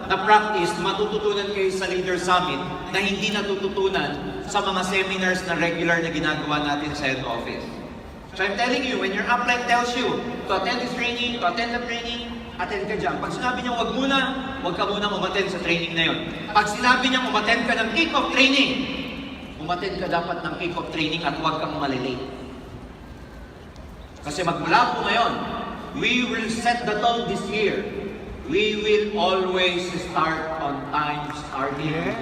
Speaker 1: na practice matututunan kayo sa Leader Summit na hindi natututunan sa mga seminars na regular na ginagawa natin sa head office. So I'm telling you, when your upline tells you to attend this training, to attend the training, attend ka dyan. Pag sinabi niya huwag ka muna umattend sa training na yun. Pag sinabi niya umattend ka ng kick-off training, umattend ka dapat ng kick-off training at huwag kang malilate. Kasi magmula po ngayon, we will set the tone this year. We will always start on time starting here.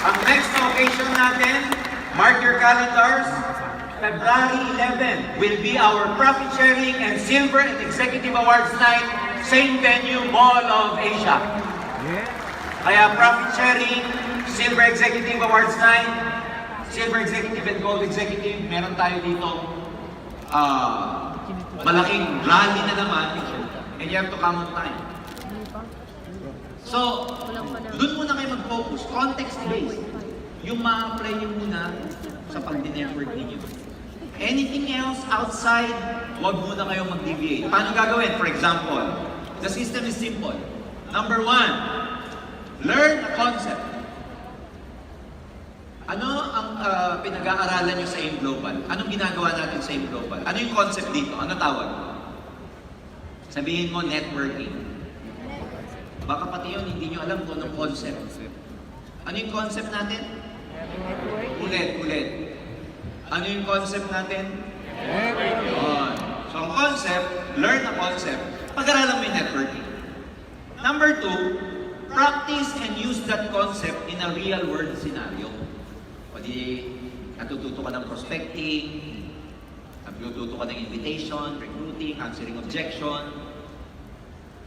Speaker 1: Ang next occasion natin, mark your calendars, February 11 will be our Profit Sharing and Silver and Executive Awards Night, same venue, Mall of Asia. Kaya Profit Sharing, Silver Executive Awards Night, Silver Executive and Gold Executive, meron tayo dito malaking rally na naman, and you have to come on time. So, doon muna kayo mag-focus, context-based. Yung ma-apply nyo muna sa pag-network ninyo. Anything else outside, huwag muna kayo mag-deviate. Paano gagawin? For example, the system is simple. Number 1, learn a concept. Ano ang pinag-aaralan nyo sa AIM Global? Anong ginagawa natin sa AIM Global? Ano yung concept dito? Ano tawag? Sabihin mo, networking. Baka pati yun, hindi nyo alam kung anong concept. Ano yung concept natin? Ulit. Ano yung concept natin? Networking. So ang concept, learn a concept, pag-aralan mo yung networking. Number 2, practice and use that concept in a real-world scenario. O di, natututo ka ng prospecting, natututo ka ng invitation, recruiting, answering objection,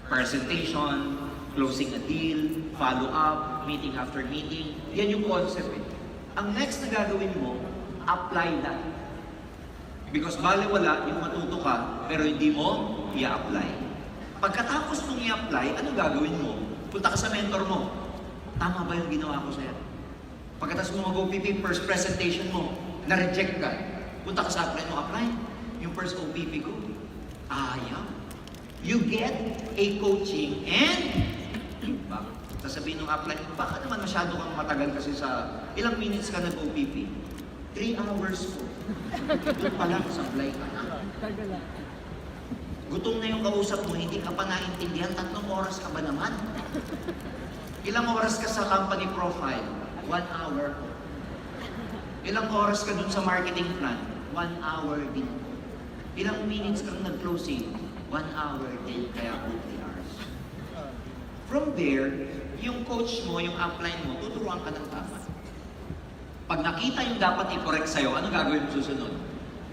Speaker 1: presentation, closing a deal, follow-up, meeting after meeting. Yan yung concept eh. Ang next na gagawin mo, apply that. Because baliwala yung matuto ka, pero hindi mo i-apply. Pagkatapos mong i-apply, ano gagawin mo? Punta ka sa mentor mo. Tama ba yung ginawa ko sa'yo? Pagkatapos mo mag-OPP, first presentation mo, na-reject ka. Punta ka sa apply mo, apply. Yung first OPP ko, ayaw. You get a coaching and sasabihin ng apply, baka naman masyado kang matagal kasi sa ilang minutes ka nag-OPP. 3 hours po. Doon pa lang, sablay ka na. Gutom na yung kausap mo, hindi ka pa naintindihan, 3 oras ka ba naman? Ilang oras ka sa company profile? 1 hour po. Ilang oras ka dun sa marketing plan? 1 hour din po. Ilang minutes kang nag-closing? 1 hour din, kaya 3 hours. From there, yung coach mo, yung upline mo, tuturuan ka ng tama. Pag nakita yung dapat i-correct sa'yo, ano gagawin mo susunod?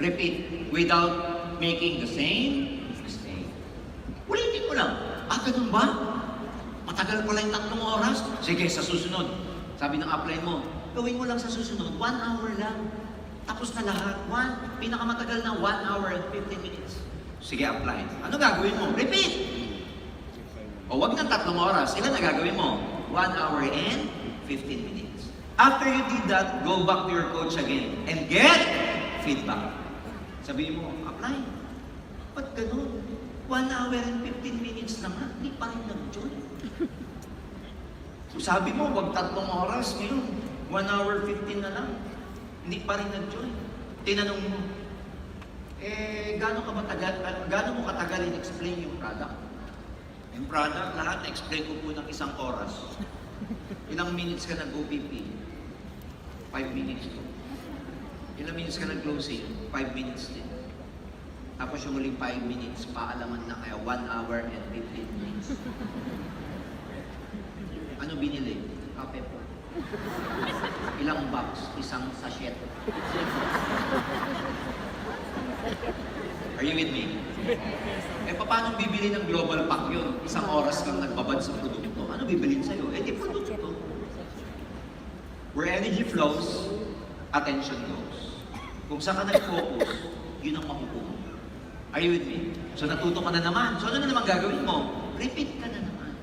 Speaker 1: Repeat, without making the same mistake. Ulitin mo lang. Ganun ba? Matagal pala yung 3 oras? Sige, sa susunod. Sabi ng upline mo, gawin mo lang sa susunod, 1 hour lang. Tapos na lahat. Pinakamatagal na 1 hour and 15 minutes. Sige, apply. Ano gagawin mo? Repeat! O wag ng 3 oras. Ilan na gagawin mo? 1 hour and 15 minutes. After you did that, go back to your coach again and get feedback. Sabihin mo, apply. Ba't ganun? 1 hour and 15 minutes na nga, hindi pa rin nag-join. So sabi mo, wag 3 oras ngayon. 1 hour 15 na lang. Hindi pa rin nag-join. Tinanong mo, gaano mo katagal in-explain yung product? Yung product, lahat na-explain ko po ng 1 oras. Ilang minutes ka nag-OPP? 5 minutes to. Ilang minutes ka nag-closing? 5 minutes din. Tapos yung huling 5 minutes, paalaman na kaya 1 hour and 15 minutes. Ano binili? Kape po. Ilang box? 1 sachet. Are you with me? Paano bibili ng global pack yun? 1 oras kang nagbabad sa produkto. Ano bibilin sa'yo? Di produkto. Where energy flows, attention goes. Kung saan ka nag-focus, yun ang makukuha. Are you with me? So natuto ka na naman. So ano na naman gagawin mo? Repeat ka na naman.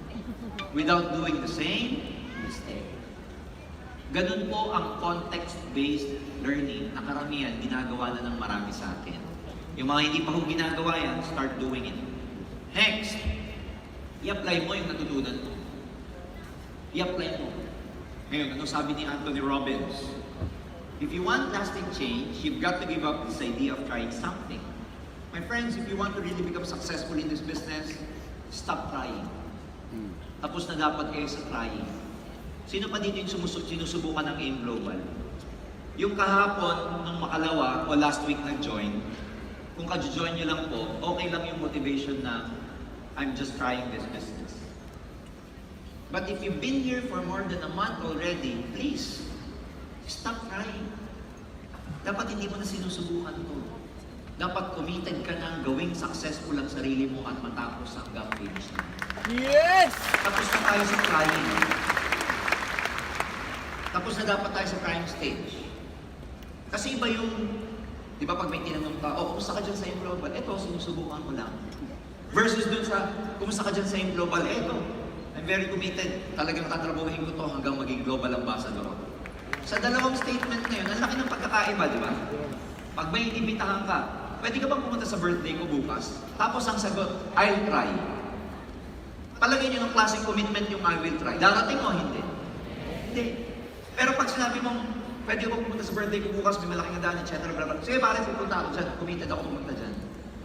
Speaker 1: Without doing the same mistake. Ganun po ang context-based learning na karamihan ginagawa na ng marami sa atin. Yung mga hindi pa kong ginagawa yan, start doing it. Next, i-apply mo yung natutunan mo. I-apply mo. Ngayon, ano sabi ni Anthony Robbins? If you want lasting change, you've got to give up this idea of trying something. My friends, if you want to really become successful in this business, stop trying. Tapos na dapat kayo sa trying. Sino pa dito yung sinusubukan ng AIM Global? Yung kahapon, nung makalawa o last week nag-join, kung ka-join nyo lang po, okay lang yung motivation na I'm just trying this business. But if you've been here for more than a month already, please, stop trying. Dapat hindi mo na sinusubukan to. Dapat committed ka nang gawing successful ang sarili mo at matapos hanggang finish na.
Speaker 2: Yes!
Speaker 1: Tapos na tayo sa trying. Tapos na dapat tayo sa trying stage. Kasi iba yung, di ba pag may tinanong ka, kumusta ka dyan sa AIM Global? Eto, sinusubukan ko lang. Versus dun sa, kumusta ka dyan sa AIM Global? Eto, I'm very committed. Talagang tatrabuhin ko to hanggang maging global ambassador ako. Sa dalawang statement na yun, ang laki ng pagkakaiba, di ba? Pag may inibitahan ka, pwede ka bang pumunta sa birthday ko bukas? Tapos ang sagot, I'll try. Palagay nyo ng klaseng commitment yung I will try. Darating o hindi? Hindi. Pero pag sinabi mong, pwede ka bang pumunta sa birthday ko bukas, may malaking daan, etc. Sige, bakit pupunta ako dyan? Committed ako pumunta dyan.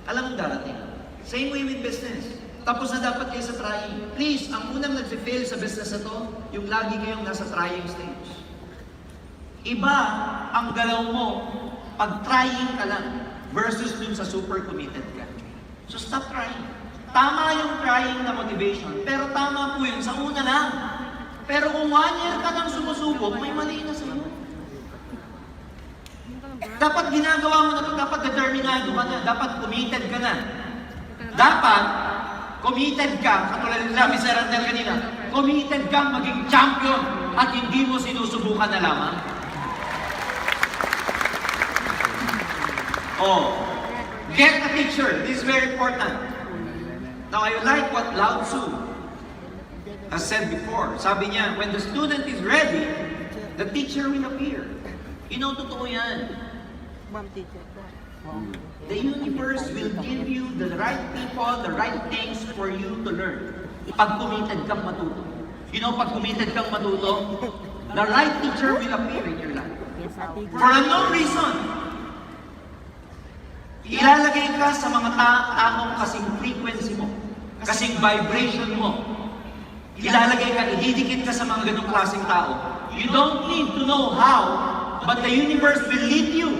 Speaker 1: Alam mong darating. Same way with business. Tapos na dapat kayo sa trying. Please, ang unang nag-fail sa business na to, yung lagi kayong nasa trying stage. Iba ang galaw mo pag trying ka lang versus dun sa super committed ka. So stop trying. Tama yung trying na motivation, pero tama po yun sa una lang. Pero kung 1 year ka nang sumusubok, may mali na sa'yo. Dapat ginagawa mo na ito, dapat determinado ka na, dapat committed ka na. Dapat committed ka, katulad ng sabi sa Randel kanina, committed kang maging champion at hindi mo sinusubukan na lamang. Oh, get a teacher. This is very important. Now, I like what Lao Tzu has said before. Sabi niya, when the student is ready, the teacher will appear. You know, totoo yan. The universe will give you the right people, the right things for you to learn. Pag committed kang matuto. You know, pag committed kang matuto, the right teacher will appear in your life. For unknown reason, ilalagay ka sa mga taong kasing frequency mo, kasing vibration mo. Ilalagay ka, ididikit ka sa mga ganong klaseng tao. You don't need to know how, but the universe will lead you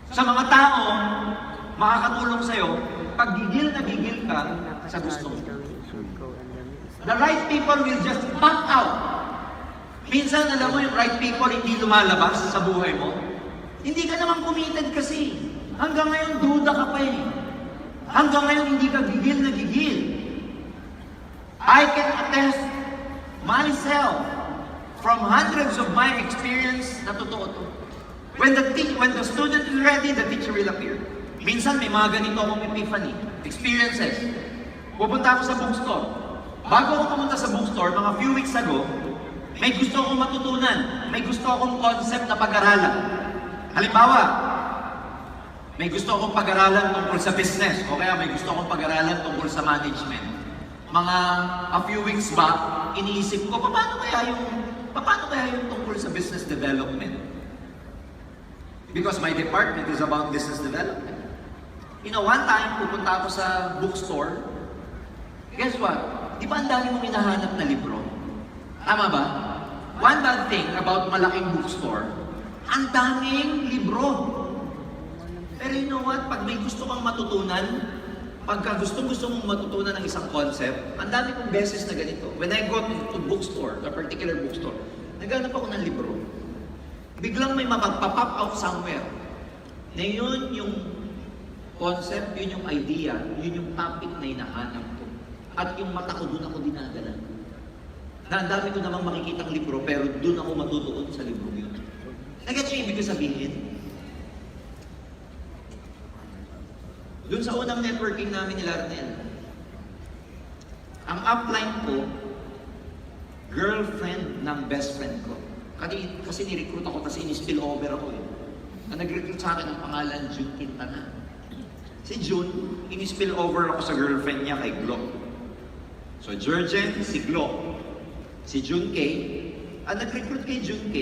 Speaker 1: sa mga tao makakatulong sa'yo pag gigil na gigil ka sa gusto mo. The right people will just pop out. Minsan, alam mo, yung right people hindi lumalabas sa buhay mo. Hindi ka naman committed kasi. Hanggang ngayon, duda ka pa eh. Hanggang ngayon, hindi ka gigil na gigil. I can attest myself from hundreds of my experience na totoo to. When the student is ready, the teacher will appear. Minsan, may mga ganito akong epiphany, experiences. Pupunta ako sa bookstore. Bago ako pumunta sa bookstore, mga few weeks ago, may gusto akong matutunan. May gusto akong concept na pag-aralan. Halimbawa, may gusto akong pag-aralan tungkol sa business o kaya may gusto akong pag-aralan tungkol sa management. Mga a few weeks back, iniisip ko, paano kaya yung tungkol sa business development? Because my department is about business development. You know, one time, pupunta ako sa bookstore. Guess what? Di ba ang dami mong hinahanap na libro? Tama ba? One bad thing about malaking bookstore, ang daming libro. Pero you know what? Pag may gusto kang matutunan, pagka gusto mong matutunan ng isang concept, ang dami kong beses na ganito. When I go to bookstore, a particular bookstore, naghanap ako ng libro. Biglang may mapag-pop out somewhere. Na yun yung concept, yun yung idea, yun yung topic na hinahanap ko. At yung mata ko, doon ako dinadala. Na ang dami ko namang makikitang libro, pero doon ako matutuon sa libro yun. Nag-get yung ibig ko sabihin? Doon sa unang networking namin ni Larnel, ang upline ko, girlfriend ng best friend ko. Kasi ni-recruit ako kasi in-spill over ako eh. Na nag-recruit sa akin ang pangalan, June Quintana. Si June, in-spill over ako sa girlfriend niya kay Glo. So Jurgen, si Glo. Si June K. Ang nag-recruit kay June K,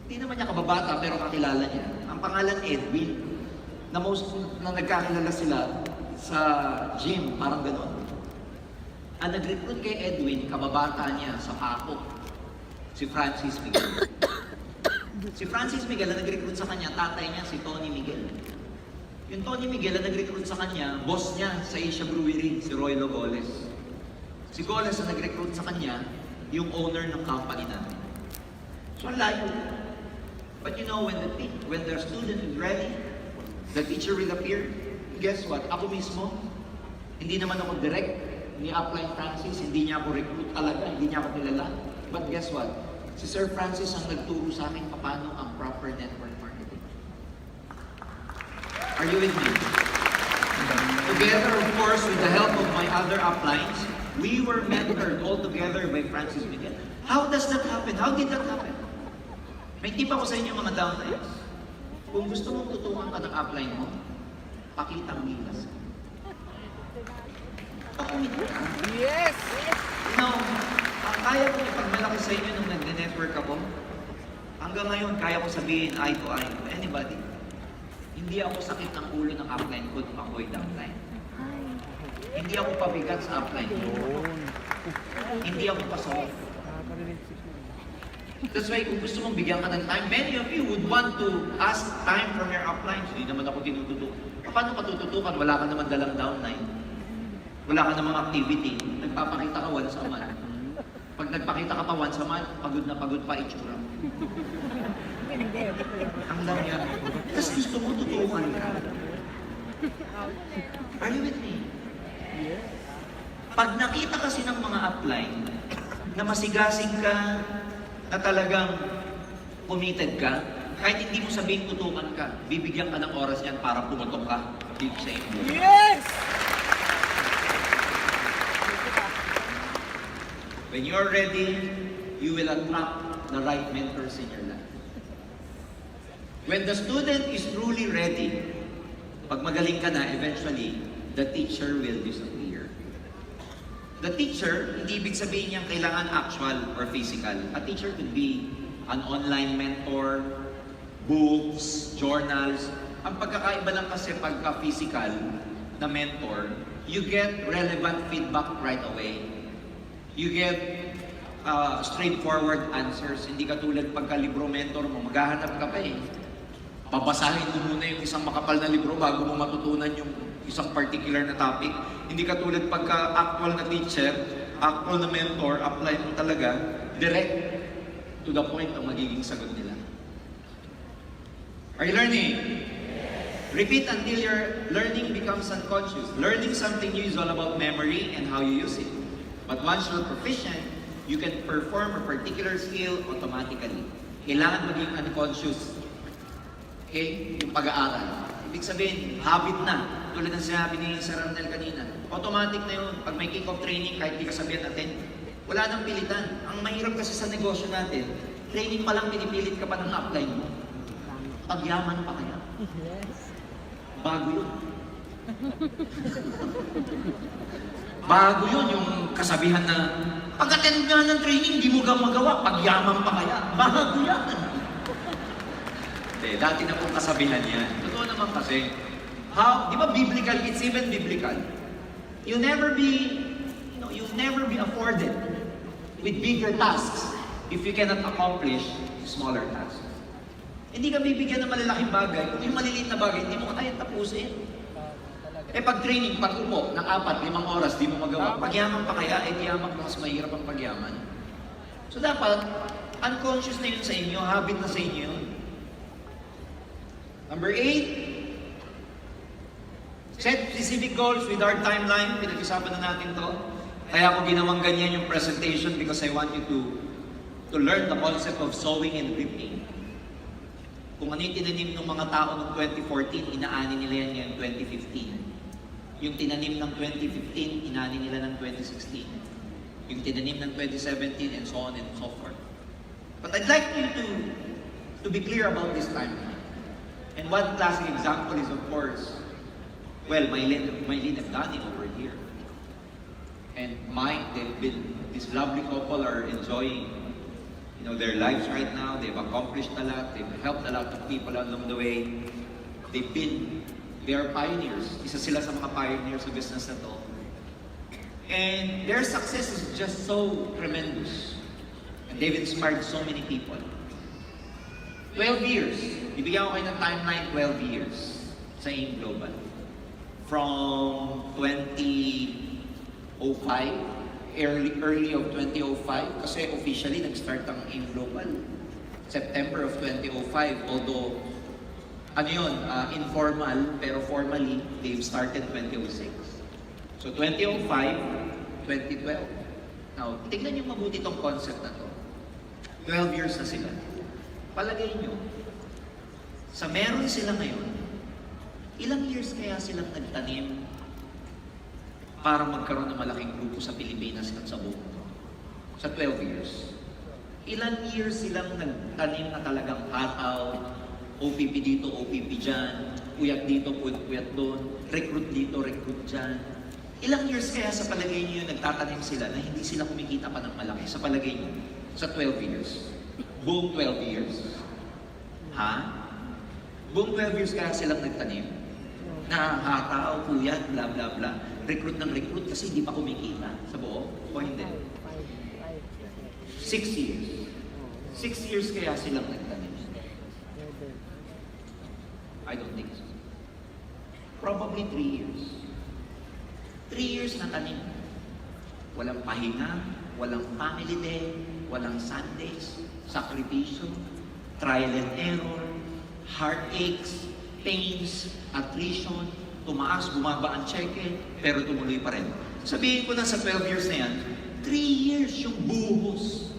Speaker 1: hindi naman niya kababata pero kakilala niya. Ang pangalan Edwin. Na nagkakilala sila sa gym, parang gano'n. Ang nag-recruit kay Edwin, kababata niya sa PAANO. Si Francis Miguel. Si Francis Miguel ang nag-recruit sa kanya, tatay niya si Tony Miguel. Yung Tony Miguel ang nag-recruit sa kanya, boss niya sa Asia Brewery, si Roy Goles. Si Goles ang nag-recruit sa kanya, yung owner ng company namin. So, layo. But you know, when the student is ready, the teacher will appear. Guess what? Ako mismo, hindi naman ako direct ni upline Francis, hindi niya ako recruit talaga, hindi niya ako kilala. But guess what? Si Sir Francis ang nagturo sa akin paano ang proper network marketing. Are you with me? Together, of course, with the help of my other uplines, we were mentored all together by Francis Miguel. How does that happen? How did that happen? May tip ako sa inyo mga downlines. Kung gusto mong tutukan ka ng upline mo, pakitang gilas.
Speaker 2: Yes!
Speaker 1: You know, ang kaya ko ipagmalaki sa inyo nung nag-network ako, hanggang ngayon kaya ko sabihin eye to eye to anybody. Hindi ako sakit ng ulo ng upline ko kung ako'y downline. Hindi ako pabigat sa upline ko. Hindi ako pasoft. That's why kung gusto mong bigyan ka ng time, many of you would want to ask time from your uplines. Hindi naman ako tinututok. Paano ka tututukan? Wala ka naman dalang downline. Wala ka namang activity. Nagpapakita ka once a month. Pag nagpakita ka pa once a month, pagod na pagod pa itsura mo. Ang lang yan. Tapos gusto mo tutukan ka. Are you with me? Pag nakita kasi ng mga upline na masigasig ka, na talagang committed ka, kahit hindi mo sabihin tutukan ka, bibigyan ka ng oras yan para pumutok ka dito sa inyo.
Speaker 2: Yes!
Speaker 1: When you're ready, you will attract the right mentors in your life. When the student is truly ready, pag magaling ka na, eventually, the teacher will disappear. The teacher, hindi ibig sabihin niyang kailangan actual or physical. A teacher could be an online mentor, books, journals. Ang pagkakaiba lang kasi pagka-physical na mentor, you get relevant feedback right away. You get straightforward answers. Hindi katulad pagka-libro mentor mo, maghahanap ka pa eh. Babasahin mo muna yung isang makapal na libro bago mo matutunan yung isang particular na topic. Hindi katulad pagka-actual na teacher, actual na mentor, apply mo talaga, direct to the point ang magiging sagot nila. Are you learning? Repeat until your learning becomes unconscious. Learning something new is all about memory and how you use it. But once you're proficient, you can perform a particular skill automatically. Kailangan maging unconscious. Okay? Yung pag-aaral. Ibig sabihin, habit na. Tulad ng sinabi ni Sir Arnel kanina. Automatic na yun. Pag may kick-off training, kahit di ka sabihan attend, wala nang pilitan. Ang mahirap kasi sa negosyo natin, training pa lang pinipilit ka pa ng upline mo. Pagyaman pa kaya? Bago yun. Bago yun, yung kasabihan na pag-attend nga ng training, di mo ka magawa, pagyaman pa kaya? Bago yan. Dati na pong kasabihan yan. Totoo naman kasi, di ba biblical? It's even biblical. You'll never be afforded with bigger tasks if you cannot accomplish smaller tasks. Hindi ka bibigyan ng malalaking bagay. Kung yung maliliit na bagay, hindi mo kayang tapusin. Pag training, pag upo, ng 4-5 oras, di mo magawa. Pagyaman pa kaya, yaman mas mahirap ang pagyaman. So dapat, unconscious na yun sa inyo, habit na sa inyo yun. Number 8, set specific goals with our timeline. Pinag-usapan na natin to. Kaya ako ginawang ganyan yung presentation because I want you to learn the concept of sowing and reaping. Kung ano yung tinanim ng mga tao noong 2014, inaani nila yan ngayong 2015. Yung tinanim ng 2015, inaani nila ng 2016. Yung tinanim ng 2017, and so on and so forth. But I'd like you to be clear about this timeline. And one classic example is, of course, well, Mylene and Danny over here. And Mike, this lovely couple are enjoying their lives right now. They've accomplished a lot. They've helped a lot of people along the way. They are pioneers. Isa sila sa mga pioneers sa business na to. And their success is just so tremendous. And they've inspired so many people. 12 years. Ibigyan ko kayo ng timeline, 12 years sa AIM Global. From 2005, early of 2005, kasi officially nag-start ang AIM Global. September of 2005, although informal, pero formally, they've started 2006. So 2005, 2012. Now, tignan niyo mabuti itong concept na to. 12 years na sila. Palagay nyo, sa meron sila ngayon, ilang years kaya silang nagtanim para magkaroon ng malaking grupo sa Pilipinas at sa buong mundo? Sa 12 years. Ilang years silang nagtanim na talagang hataw, OPP dito, OPP dyan, puyat dito, puyat doon, recruit dito, recruit dyan. Ilang years kaya sa palagay nyo nagtatanim sila na hindi sila kumikita pa ng malaki? Sa palagay nyo? Sa 12 years. Buong 12 years. Ha? Buong 12 years kaya silang nagtanim? Nakakatao, puyat, bla bla bla. Recruit ng recruit kasi hindi pa kumikita sa buo? O hindi? 6 years. 6 years kaya silang nagtanim? I don't think so. Probably 3 years. 3 years na tanim. Walang pahinga, walang family day, walang Sundays, sakripisyo, trial and error, heartaches, pains, attrition, tumaas, bumaba ang cheque, pero tumuloy pa rin. Sabihin ko na sa 12 years na yan, 3 years yung buhos.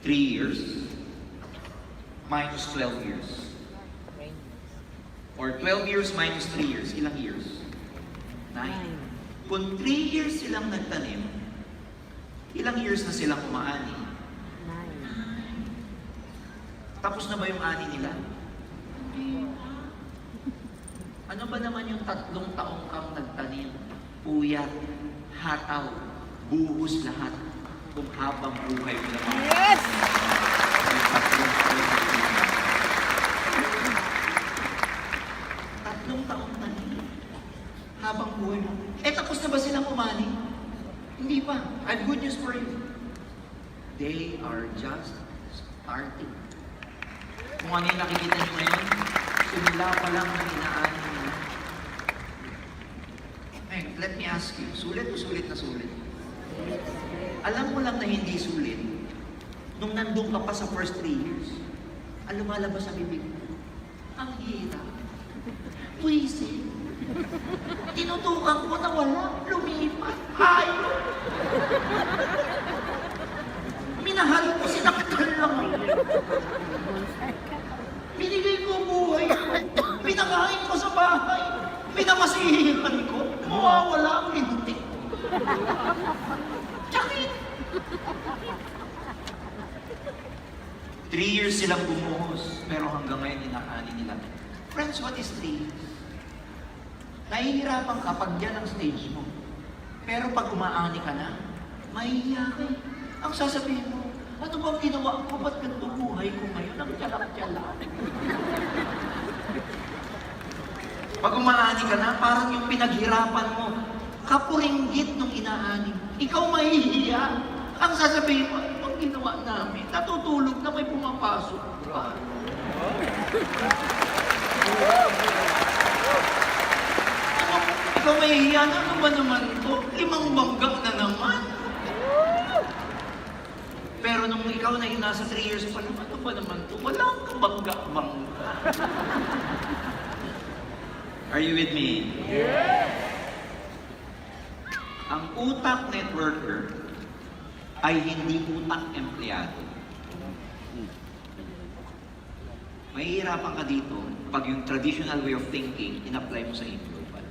Speaker 1: 3 years minus 12 years. Or 12 years minus 3 years. Ilang years? 9. Kung 3 years silang nagtanim, ilang years na silang umaani? 9. Tapos na ba yung ani nila? Ano ba naman yung 3 taong kang nagtanim? Puyat, hataw, buhos lahat, kung habang buhay mo naman.
Speaker 2: Yes!
Speaker 1: Tatlong taong tanim, habang buhay mo. Tapos na ba silang umani? Hindi pa. I have good news for you. They are just starting. Kung ano yung nakikita nyo ngayon, simula pa lang ng inaani nila. Let me ask you, sulit o sulit na sulit? Alam mo lang na hindi sulit, nung nandun ka pa sa first 3 years, ang lumalabas sa bibig mo, ang hirap. Puwisi. Tinutukan ko na wala, lumipat, hayo. Minahal ko, sinaktan lang. Binigay ko buhay ko, pinakain ko sa bahay, pinamasihihan ko, mawawala ang lintik. Tsakit! 3 years silang bumuhos, pero hanggang ngayon inaani nila. Friends, what is 3 years? Nahihirapan ka pag yan ang stage mo. Pero pag umaani ka na, mahihiya ka. Ang sasabihin mo, ano bang ginawa ko? Ba't ganito buhay ko ngayon? Ang tiyalak-tiyalak. Pag umaani ka na, parang yung pinaghirapan mo, kapuringgit nung inaani. Ikaw mahihiya. Ang sasabihin mo, ano bang ginawa namin? Natutulog na may pumapasok pa. Ikaw mahihiya na, ano ba naman ito? 5 bangga na naman. Pero nung ikaw na yung nasa 3 years pa naman, ano ba naman ito? Walang kabangga-bangga. Are you with me?
Speaker 2: Yes!
Speaker 1: Ang utak networker ay hindi utak empleyado. Mahihirapan ka dito pag yung traditional way of thinking in-apply mo sa global.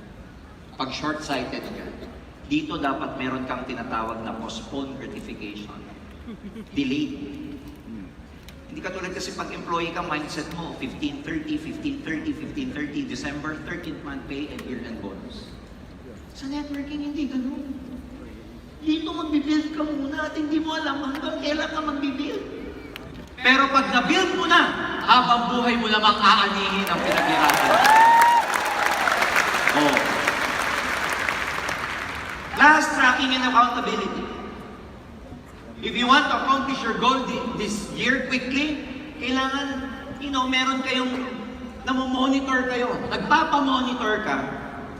Speaker 1: Pag short-sighted ka, dito dapat meron kang tinatawag na postponed gratification. Delayed. Hindi ka tulad kasi pag employee ka, mindset mo, 15-30, 15-30, 15-30, December, 13th month pay and year-end bonus. Sa networking, hindi ganun. Dito magbibuild ka muna at hindi mo alam hanggang kailan ka magbibuild. Pero pag na-build mo na, habang buhay mo namang aanihin ang pinaghirapan. Oh. Last, tracking and accountability. If you want to accomplish your goal this year quickly, kailangan, meron kayong namomonitor kayo. Nagpapamonitor ka.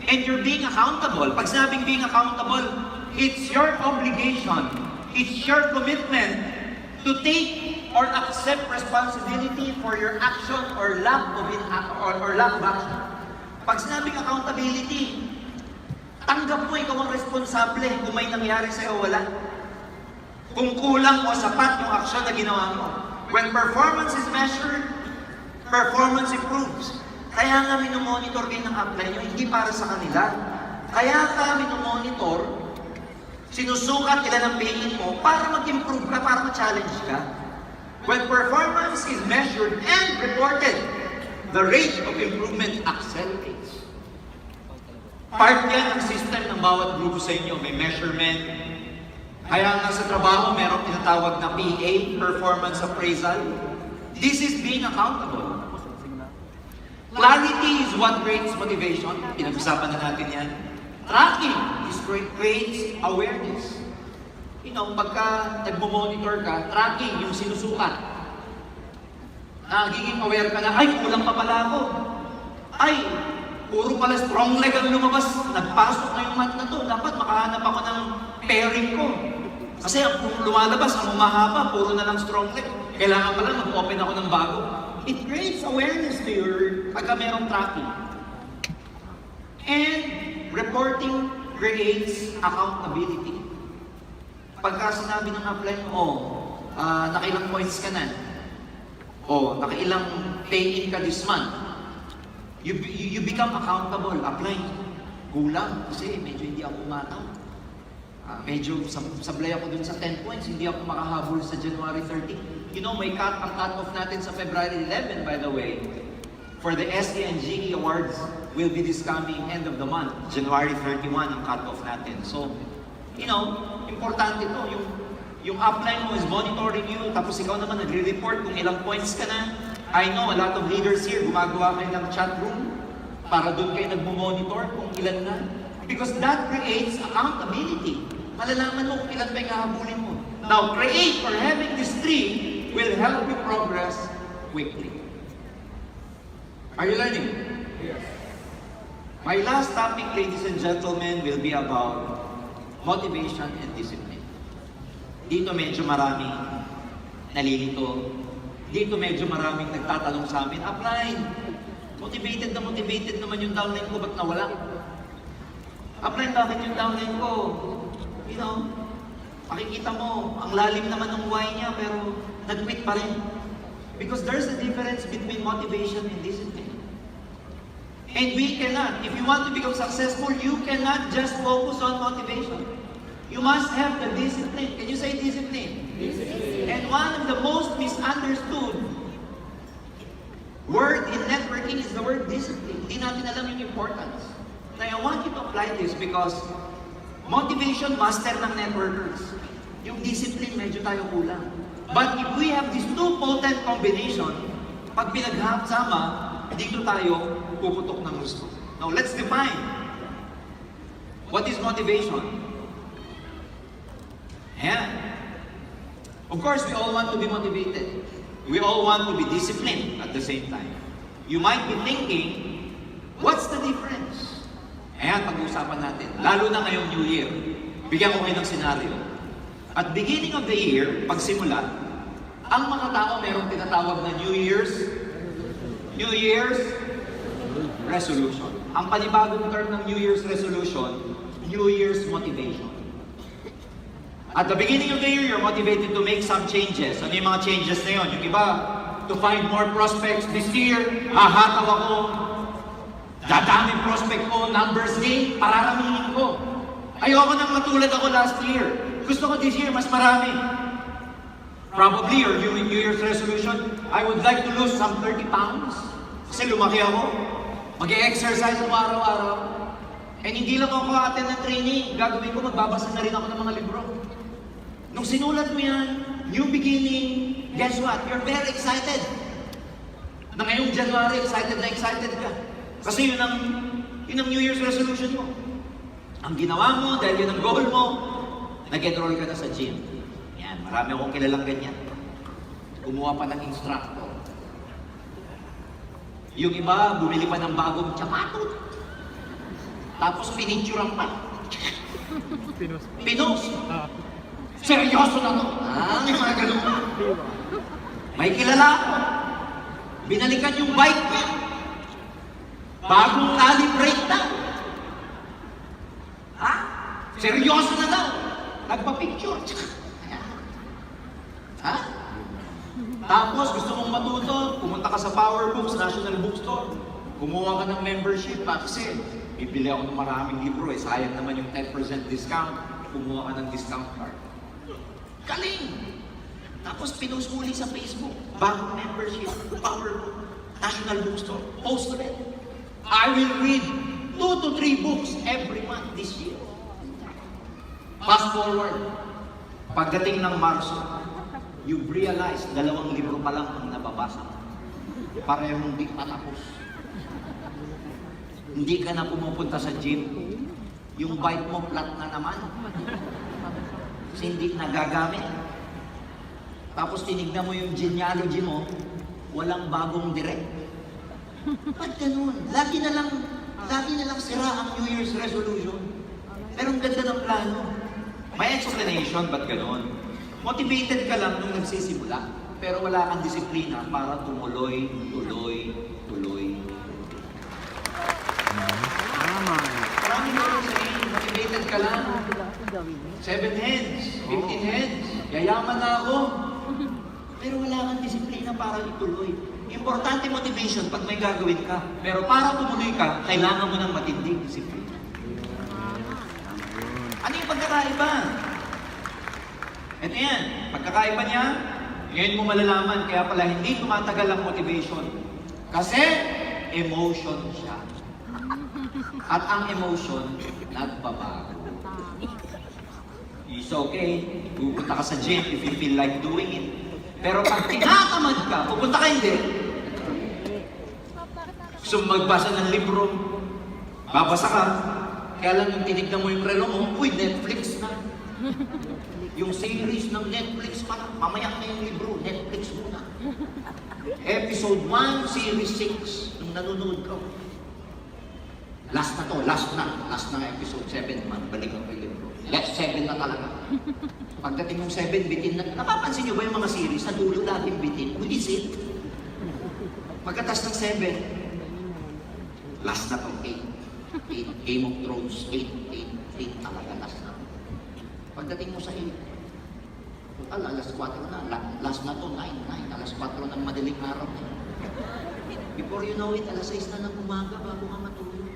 Speaker 1: And you're being accountable. Pag sinabing being accountable, it's your obligation. It's your commitment to take or accept responsibility for your action or lack of action. Pag sinabing accountability, tanggap mo ikaw ang responsable kung may nangyari sa'yo wala. Kung kulang o sapat yung action na ginawa mo. When performance is measured, performance improves. Kaya nga minomonitor kayo ng upline nyo, hindi para sa kanila. Kaya ka minomonitor, sinusukat ilan ang payin mo para mag-improve ka, para ma-challenge ka. When performance is measured and reported, the rate of improvement accelerates. Part yan ng system ng bawat grupo sa inyo. May measurement. Kaya nga sa trabaho, merong tinatawag na PA, Performance Appraisal. This is being accountable. Clarity is what creates motivation. Pinag-usapan na natin yan. Tracking is creates awareness. pagka nagmo-monitor ka, tracking yung sinusukat. Nagiging aware ka na, ay, kulang pa pala ako. Ay, puro pala strong leg ang lumabas. Nagpasok na yung mat na to. Dapat makahanap ako ng pairing ko. Kasi kung lumalabas, ang umahaba, puro na lang strong leg. Kailangan pala mag-open ako ng bago. It creates awareness to your pagka merong tracking. And reporting creates accountability. Pagka sinabi ng upline mo, nakailang points ka na, nakailang pay-in ka this month, you become accountable. Upline, kulang kasi medyo hindi ako umataw. Medyo sablay ako dun sa 10 points, hindi ako makahabol sa January 30. May cut-off natin sa February 11, by the way. For the SE and GE awards will be this coming end of the month. January 31 ang cut-off natin. So, importante to. Yung upline mo is monitoring you, tapos ikaw naman nagre-report kung ilang points ka na. I know a lot of leaders here, gumagawa kayo ng chat room para doon kayo nagmo-monitor kung ilan na. Because that creates accountability. Malalaman mo kung ilan pa yung hahabulin mo. Now, create or having this tree will help you progress quickly. Are you learning?
Speaker 2: Yes.
Speaker 1: My last topic, ladies and gentlemen, will be about motivation and discipline. Dito medyo maraming nalilito. Dito medyo maraming nagtatanong sa amin, upline, motivated naman yung downline ko, ba't nawala? Upline, bakit yung downline ko? Makikita mo, ang lalim naman ng why niya, pero nag-quit pa rin. Because there's a difference between motivation and discipline. And we cannot, if you want to become successful, you cannot just focus on motivation. You must have the discipline. Can you say discipline? Discipline. And one of the most misunderstood word in networking is the word discipline. Hindi natin alam yung importance. Now, I want you to apply this because motivation, master ng networkers. Yung discipline, medyo tayo kulang. But if we have these two potent combination, pag pinaghapsama, dito tayo puputok ng gusto. Now, let's define. What is motivation? Ayan. Of course, we all want to be motivated. We all want to be disciplined at the same time. You might be thinking, what's the difference? Ayan, pag-uusapan natin. Lalo na ngayong New Year. Bigyan ko kayo ng senaryo. At beginning of the year, pagsimula, ang mga tao merong tinatawag na New Year's resolution. Ang panibagong term ng New Year's resolution, New Year's motivation. At the beginning of the year, you're motivated to make some changes. Ano yung mga changes na yun? Yung iba, to find more prospects this year, hahataw ako, dadaming prospect ko, numbers game, pararamihin ko. Ayoko nang matulad ako last year. Gusto ko this year, mas marami. Probably, your New Year's resolution, I would like to lose some 30 pounds. Kasi lumaki ako. Mag-e-exercise ako araw-araw. And hindi lang ako attend ng training. Gagawin ko, magbabasa na rin ako ng mga libro. Nung sinulat mo yan, new beginning, guess what? You're very excited. Na ngayong January, excited ka. Kasi yun ang New Year's resolution mo. Ang ginawa mo, dahil yun ang goal mo, nag-enroll ka na sa gym. Yan, marami akong kilalang ganyan. Kumuha pa ng instructor. Yung iba, bumili pa ng bagong tsapatot. Tapos pinicturean pa. Pinos. Seryoso na to. May mga ganun pa. May kilala ako. Binalikan yung bike niya. Bagong calibrate na. Seryoso na daw. Nagpa-picture. Tapos gusto mong matuto, pumunta ka sa Power Books, National Bookstore. Kumuha ka ng membership kasi bibili ako ng maraming libro sayang naman yung 10% discount. Kumuha ka ng discount card. Galing! Tapos pinost uli sa Facebook. Bagong membership, Power Book, National Bookstore. Post ulit. I will read 2 to 3 books every month this year. Fast forward. Pagdating ng Marso, you've realized 2 libro pa lang ang nababasa mo. Parehong di patapos. Hindi ka na pumupunta sa gym. Yung bike mo flat na naman.
Speaker 3: kasi hindi nagagamit. Tapos tinignan mo yung genealogy mo, walang bagong direct. Ba't ganun? Lagi na lang sira ang New Year's resolution. Pero ang ganda ng plano.
Speaker 1: May explanation, ba't ganon? Motivated ka lang nung nagsisimula, pero wala kang disiplina para tumuloy. Marami na rin sa'yo, motivated ka lang. 7 heads, 15 heads, yayaman na ako. Pero wala kang disiplina para ituloy. Importante motivation pag may gagawin ka. Pero para tumuloy ka, kailangan mo ng matinding disiplina. Ano yung pagkakaiba? Ito yan, pagkakaiba niya, ngayon mo malalaman, kaya pala hindi tumatagal ang motivation. Kasi, emotion siya. At ang emotion, nagbabago. It's okay, pupunta ka sa gym if you feel like doing it. Pero pag tinatamad ka, pupunta ka hindi. Gusto mo magbasa ng libro, babasa ka. Kaya lang yung tinignan mo yung relo mo, uy, Netflix na. Yung series ng Netflix pa na, mamaya na yung libro, Netflix muna. Episode 1, Series 6, nung nanonood ka. Last na episode 7, balikan ko yung libro. Last 7 na talaga. Pagdating ng 7, bitin na. Napapansin niyo ba yung mga series na dulo laging bitin? What is it? Pagkatas ng 7, last na to, 8. Game of Thrones, 8 talaga, last na. Pagdating mo sa 8, alas 4 na, last na to, 9, alas 4 ng madaling araw. Before you know it, alas 6 na ng umaga bago ka matulog.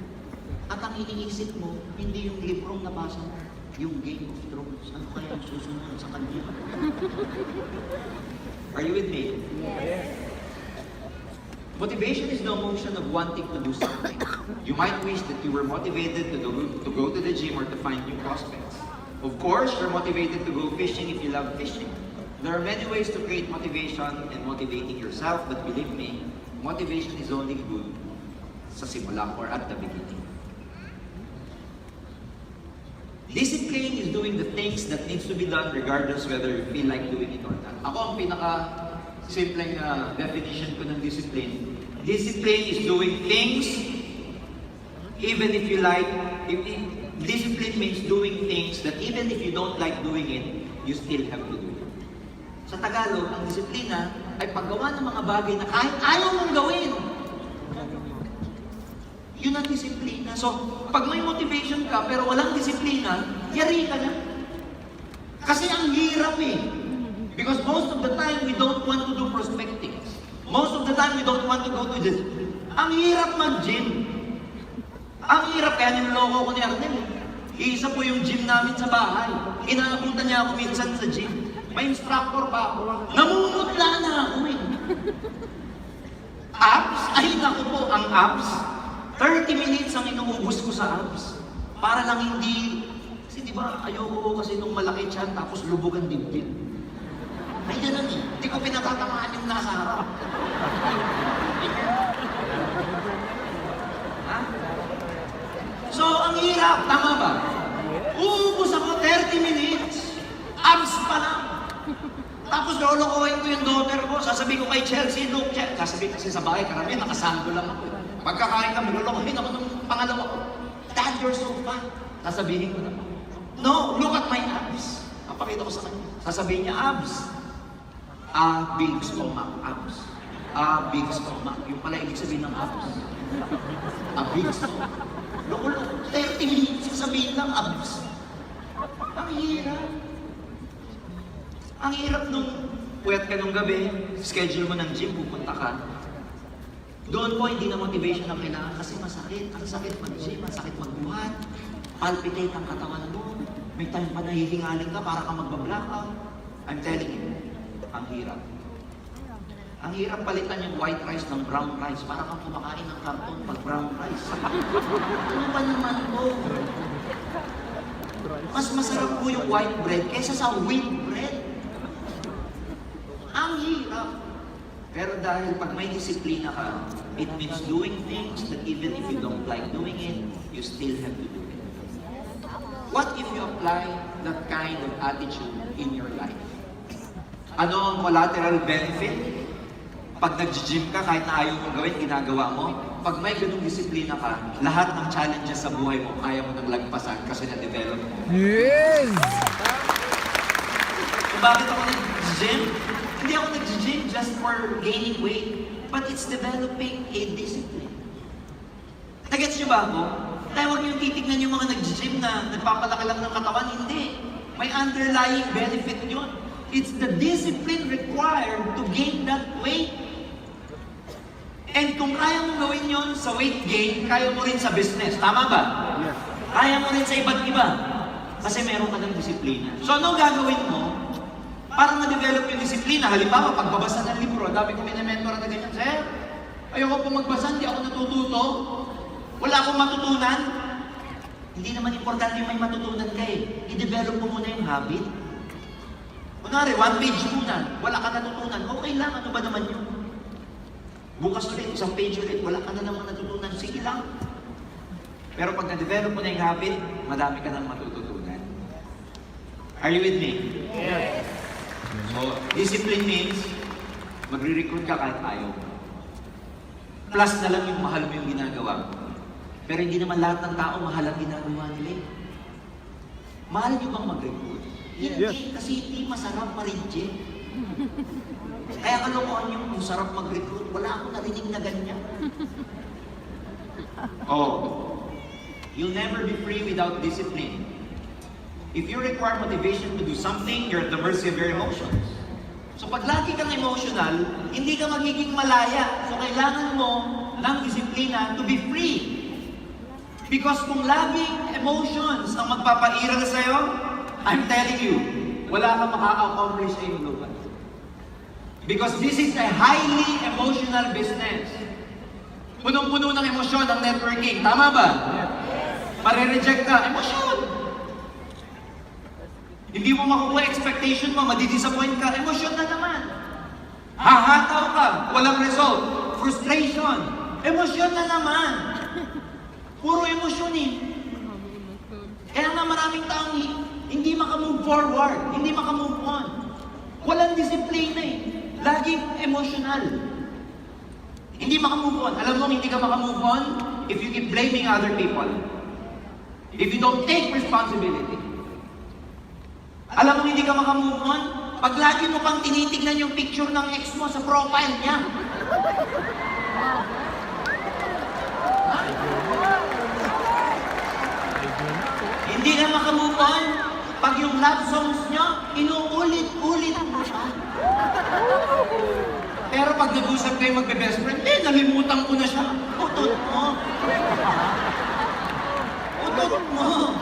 Speaker 1: At ang iniisip mo, hindi yung librong nabasa mo, yung Game of Thrones. Ano kaya ang susunod sa kanya? Are you with me?
Speaker 2: Yes.
Speaker 1: Motivation is the emotion of wanting to do something. You might wish that you were motivated to go to the gym or to find new prospects. Of course, you're motivated to go fishing if you love fishing. There are many ways to create motivation and motivating yourself, but believe me, motivation is only good sa simula or at the beginning. Discipline is doing the things that needs to be done regardless whether you feel like doing it or not. Ako ang pinaka-simpleng definition ko ng discipline. Discipline is doing things even if you like. Discipline means doing things that even if you don't like doing it, you still have to do it. Sa Tagalog, ang disiplina ay paggawa ng mga bagay na kahit ayaw mong gawin. Yun ang disiplina. So, pag may motivation ka pero walang disiplina, yari ka na. Kasi ang hirap eh. Because most of the time, we don't want to do prospecting. Most of the time, we don't want to go to this. Ang hirap mag-gym. Ang hirap, kaya niloloko ko ni Arnel eh. Iisa po yung gym namin sa bahay. Inapunta niya ako minsan sa gym. May instructor pa ako. Namumutla na ako eh. Abs? Ay naku po, ang abs. 30 minutes ang inuubos ko sa abs. Para lang hindi, kasi di ba ayoko kasi nung malaki tiyan tapos lubog ang dibdib. Ay ganun eh. Hindi ko pinatatamaan yung nasa harap. Ha? So, ang hirap. Tama ba? Uubos ako 30 minutes. Abs pa lang. Tapos lolokohin ko yung daughter ko. Sasabihin ko kay Chelsea, look, sasabihin kasi sa bahay, karamihan nakasando lang ako. Pagkakain kami, lolokohin ako ng pangalawa ko. Dad, you're so fat. Sasabihin ko na. No, look at my abs. Papakita ko sa kanya. Sasabihin niya, abs. Big stomach, abs. Big stomach. Yung pala ibig sabihin ng abs. Big stomach. Loko-loko. 30 minutes sasabihin ng abs. Ang hirap. Ang hirap nung puyat ka nung gabi, schedule mo ng gym, pupunta ka. Doon po, hindi na motivation ang kailangan kasi masakit. Ang sakit mag-gym, ang sakit magbuhat. Palpitate ang katawan mo. May time pa nahihingaling ka para ka magbablackout. I'm telling you, ang hirap. Ang hirap palitan yung white rice ng brown rice para kang kumakain ng karton pag brown rice. Ano ba naman po? Mas masarap po yung white bread kaysa sa wheat bread. Ang hirap. Pero dahil pag may disiplina ka, it means doing things that even if you don't like doing it, you still have to do it. What if you
Speaker 3: apply that kind of attitude in your life.
Speaker 1: Ano ang collateral benefit? Pag nag-gym ka, kahit na ayaw mong gawin, ginagawa mo. Pag may ganung disiplina ka, lahat ng challenges sa buhay mo, kaya mo nang lagpasan kasi na-develop mo.
Speaker 2: Yes!
Speaker 1: Kung bakit ako nag-gym? Hindi ako nag-gym just for gaining weight, but it's developing a discipline. Nagets niyo ba ako? Kaya huwag niyong titignan yung mga nag-gym na nagpapalaki lang ng katawan. Hindi. May underlying benefit yun. It's the discipline required to gain that weight. And kung kaya mong gawin yon sa weight gain, kaya mo rin sa business. Tama ba?
Speaker 2: Yes.
Speaker 1: Kaya mo rin sa iba't iba. Kasi meron ka ng disiplina. So ano gagawin mo para ma-develop yung disiplina? Halimbawa, pagbabasa ng libro, dami ko minimentor na ganyan. Sir, ayoko po magbasa, hindi ako natututo. Wala akong matutunan. Hindi naman importante yung may matutunan ka eh. I-develop mo muna yung habit. Kunwari, 1 page muna, wala ka natutunan. Okay lang, ano ba naman yun? Bukas ulit, 1 page ulit, wala ka na naman natutunan. Sige lang. Pero pag na-develop mo na yung habit, madami ka nang matututunan. Are you with me?
Speaker 2: Yes.
Speaker 1: So, discipline means, magre-recruit ka kahit ayaw. Plus na lang yung mahal mo yung ginagawa. Pero hindi naman lahat ng tao mahal ang ginagawa nila. Mahal niyo bang mag-recruit? Hindi,
Speaker 2: Yes.
Speaker 1: kasi hindi masarap ma-reject. Kaya kalokohan yung masarap mag-recruit, wala akong narinig na ganyan. Oh, you'll never be free without discipline. If you require motivation to do something, you're at the mercy of your emotions. So pag lagi kang emotional, hindi ka magiging malaya. So kailangan mo ng disiplina to be free. Because kung laging emotions ang magpapairal sa'yo, I'm telling you, wala kang maka-accomplish sa iyong lugar. Because this is a highly emotional business. Punong-puno ng emosyon ang networking. Tama ba? Mare-reject ka. Emosyon! Hindi mo makukuha expectation mo, madidisappoint ka. Emosyon na naman. Hahataw ka. Walang result. Frustration. Emosyon na naman. Puro emosyon eh. Kaya nga maraming taong hindi makamove forward, hindi makamove on. Walang disiplina eh. Laging emotional. Hindi makamove on. Alam mo hindi ka makamove on if you keep blaming other people. If you don't take responsibility. Alam mo hindi ka makamove on pag lagi mo pang tinitignan yung picture ng ex mo sa profile niya. Hindi ka makamove on pag yung love songs nyo, inuulit-ulit mo siya. Pero pag nag-usap kayo magbe-best friend, nalimutan ko na siya. Utot mo. Utot mo.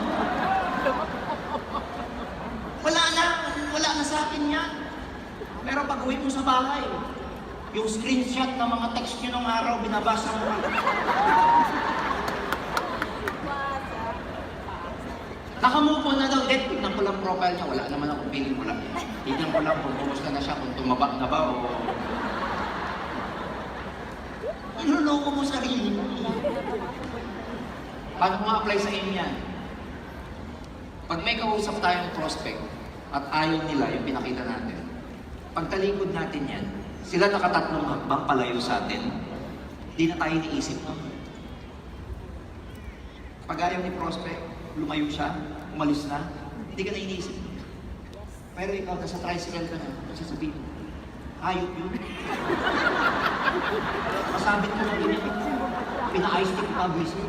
Speaker 1: Wala na sa akin yan. Pero pag uwi mo sa bahay, yung screenshot ng mga text nyo ng araw, binabasa mo. Nakamove on na daw, tignan ko lang profile niya, wala naman akong feeling, wala. Tignan ko lang kung kumusta na siya, kung tumaba na ba o... Inuloko mo sarili mo. Paano ko ma-apply sa inyo yan? Pag may kausap tayong prospect at ayaw nila yung pinakita natin, pagtalikod natin yan, sila nakatatlong hakbang palayo sa atin, di na tayo iniisip mo. Pag ayaw ni prospect, lumayo siya, umalis na, hindi ka na iniisip. Pero ikaw, nasa tricycle ka na, sasabihin mo, hayop yun. Masabit ko na ganyan. Pina-ice stick pa, buwis mo.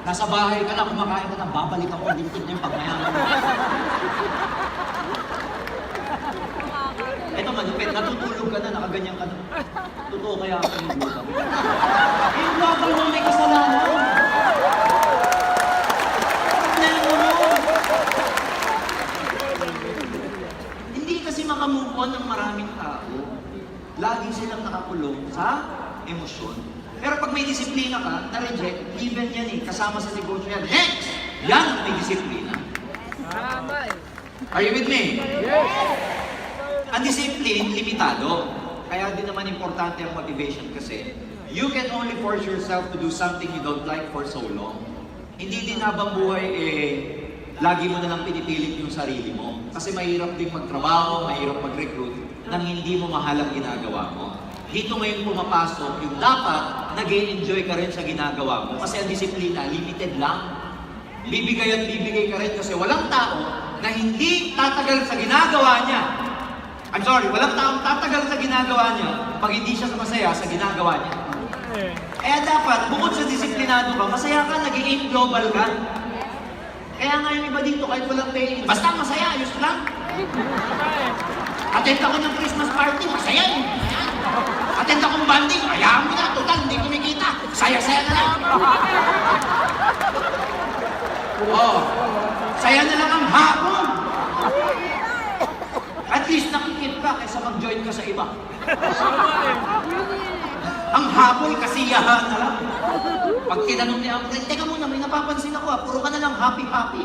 Speaker 1: Nasa bahay ka na, kumakain ka na, babalik ako, lintik na yung pagmayaman mo. Ito malupit, natutulog ka na, nakaganyan ka na. Totoo kaya ako yung global. Yung global mo may kasalanan. Hindi kasi makamove on ng maraming tao. Lagi silang nakakulong sa emosyon. Pero pag may disiplina ka, na-reject, given yan eh, kasama sa negosyo yan. Next! Yan ang may disiplina. Are you with me?
Speaker 2: Yes!
Speaker 1: Ang discipline, limitado. Kaya din naman importante ang motivation kasi you can only force yourself to do something you don't like for so long.
Speaker 3: Hindi din habang buhay lagi mo na lang pinipilit yung sarili mo. Kasi mahirap din magtrabaho, mahirap mag-recruit nang hindi mo mahal ang ginagawa mo. Dito ngayon pumapasok yung dapat nag-enjoy ka rin sa ginagawa mo. Kasi ang disiplina, limited lang. Bibigay at bibigay ka rin kasi walang tao na hindi tatagal sa ginagawa niya. I'm sorry, walang taong tatagal sa ginagawa niya pag hindi siya masaya sa ginagawa niya. Kaya dapat, bukod sa disiplinado ka, masaya ka, nag-i-aim global ka. Kaya nga yung iba dito, kahit walang pay, basta masaya, ayos lang. Attend ako ng Christmas party, masaya eh. Attend akong banding, hayaan mo na, total, hindi kumikita. Saya-saya na lang. Oh, saya na lang ang hapon. At least nakikip ka kaysa mag-join ka sa iba. Ang habol, kasiyahan na lang. Pag tinanong ni Aberte, teka muna, may napapansin ako puro ka na lang happy-happy.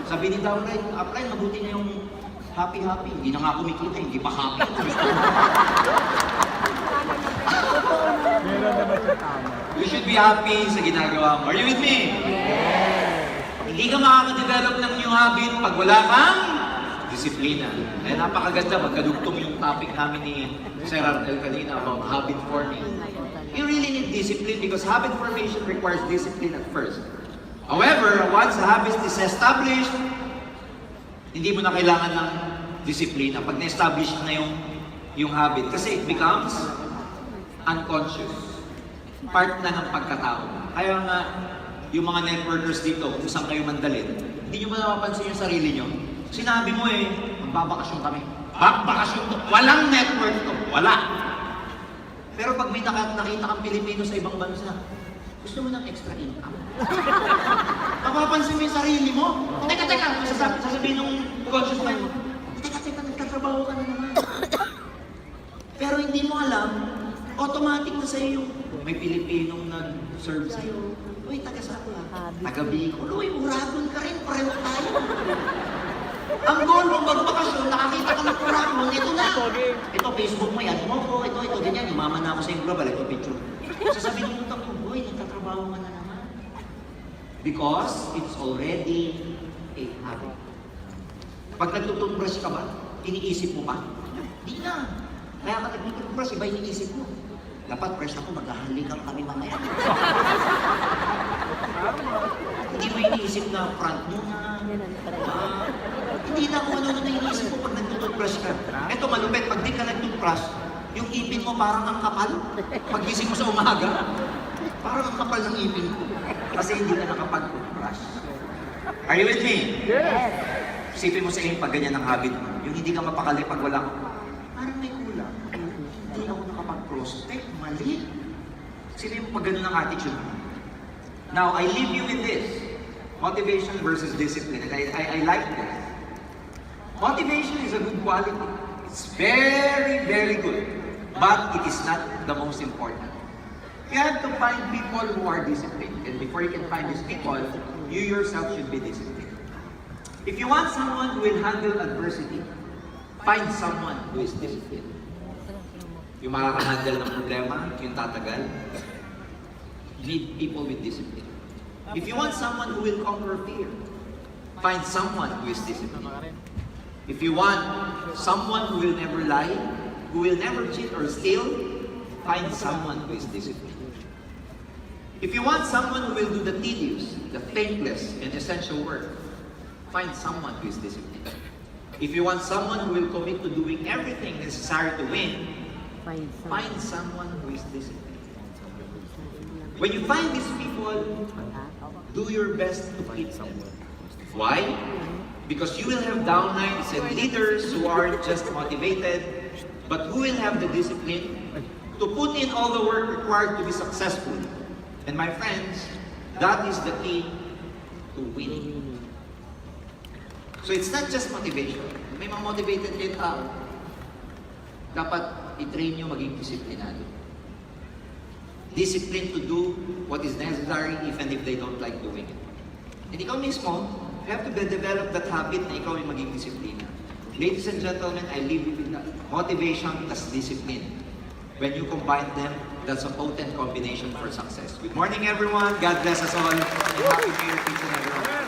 Speaker 3: Sabi ni Downline, Aberte, mabuti na yung happy-happy. Hindi na nga kumikita, hindi pa happy.
Speaker 2: Meron naman siya tama.
Speaker 1: You should be happy sa ginagawa mo. Are you with me? Hindi ka makakadevelop ng new habit pag wala kang disiplina. Eh, napakaganda, magkadugtong yung topic namin ni Sir Arnel kanina about habit forming. You really need discipline because habit formation requires discipline at first. However, once a habit is established, hindi mo na kailangan ng disiplina pag na-establish na yung habit kasi it becomes unconscious. Part na ng pagkatao. Kaya nga, yung mga networkers dito, kung saan kayo mandalin, hindi nyo ba napapansin yung sarili nyo? Sinabi mo magbabakasyon kami. Bakasyon to. Walang network to. Wala. Pero pag may nakita kang Pilipino sa ibang bansa, gusto mo ng extra income. Mapapansin mo yung sarili mo. Teka, sasabihin ng conscious mind mo, teka, nagtatrabaho ka na naman. Pero hindi mo alam, automatic na sa'yo yung may Pilipinong nag-serve sa'yo. Uy, taga-saan ka? Taga-Bicol. Uy, Uragon ka rin. Pareho tayo. Ang goal mo magbakasyon, nakakita ka ng Uragon, ito na. Ito, Facebook mo, yan mo ko. Ito, ganyan. Umaman na ako sa yung global. Ito, picture. Sasabihin mo utang ko, boy, nagtatrabaho ka na naman. Because it's already a habit. Pag nagtututbrush ka ba, iniisip mo pa? Di na. Kaya ka nagtututbrush, iba iniisip mo. Dapat fresh ako, maghahalikan kami mamaya. Hindi mo iniisip na front mo na. Hindi na kung ano na iniisip mo pag nagtututbrush ka. Ito malupit, pag di ka nagtutbrush, yung ipin mo parang ang kapal. Pag gising mo sa umaga, parang ang kapal ng ipin mo. Kasi hindi ka nakapag-toothbrush. Are you with me?
Speaker 2: Yes!
Speaker 1: Isipin mo sa inyo pag ganyan ang habit mo. Yung hindi ka mapakali pag wala ka. Parang may kulang. Hindi ako nakapag-prospect. Mali. Sino yung pag ganun ang attitude mo? Now, I leave you with this. Motivation versus discipline. And I like this. Motivation is a good quality. It's very, very good. But it is not the most important. You have to find people who are disciplined. And before you can find these people, you yourself should be disciplined. If you want someone who will handle adversity, find someone who is disciplined. Yung makaka-handle ng problema, yung tatagal, need people with discipline. If you want someone who will conquer fear, find someone who is disciplined. If you want someone who will never lie, who will never cheat or steal, find someone who is disciplined. If you want someone who will do the tedious, the thankless, and essential work, find someone who is disciplined. If you want someone who will commit to doing everything necessary to win, find someone who is disciplined. When you find these people, do your best to keep them. Why? Because you will have downlines and leaders who are just motivated, but who will have the discipline to put in all the work required to be successful. And my friends, that is the key to winning. So it's not just motivation. May mga motivated din tao. Dapat i-train nyo maging disiplinado. Discipline to do what is necessary even if they don't like doing it. And ikaw mismo, you have to develop that habit na ikaw yung maging disiplina. Ladies and gentlemen, I leave you with that. Motivation plus discipline. When you combine them, That's a potent combination for success. Good morning, everyone. God bless us all. And Happy New Year to each and everyone.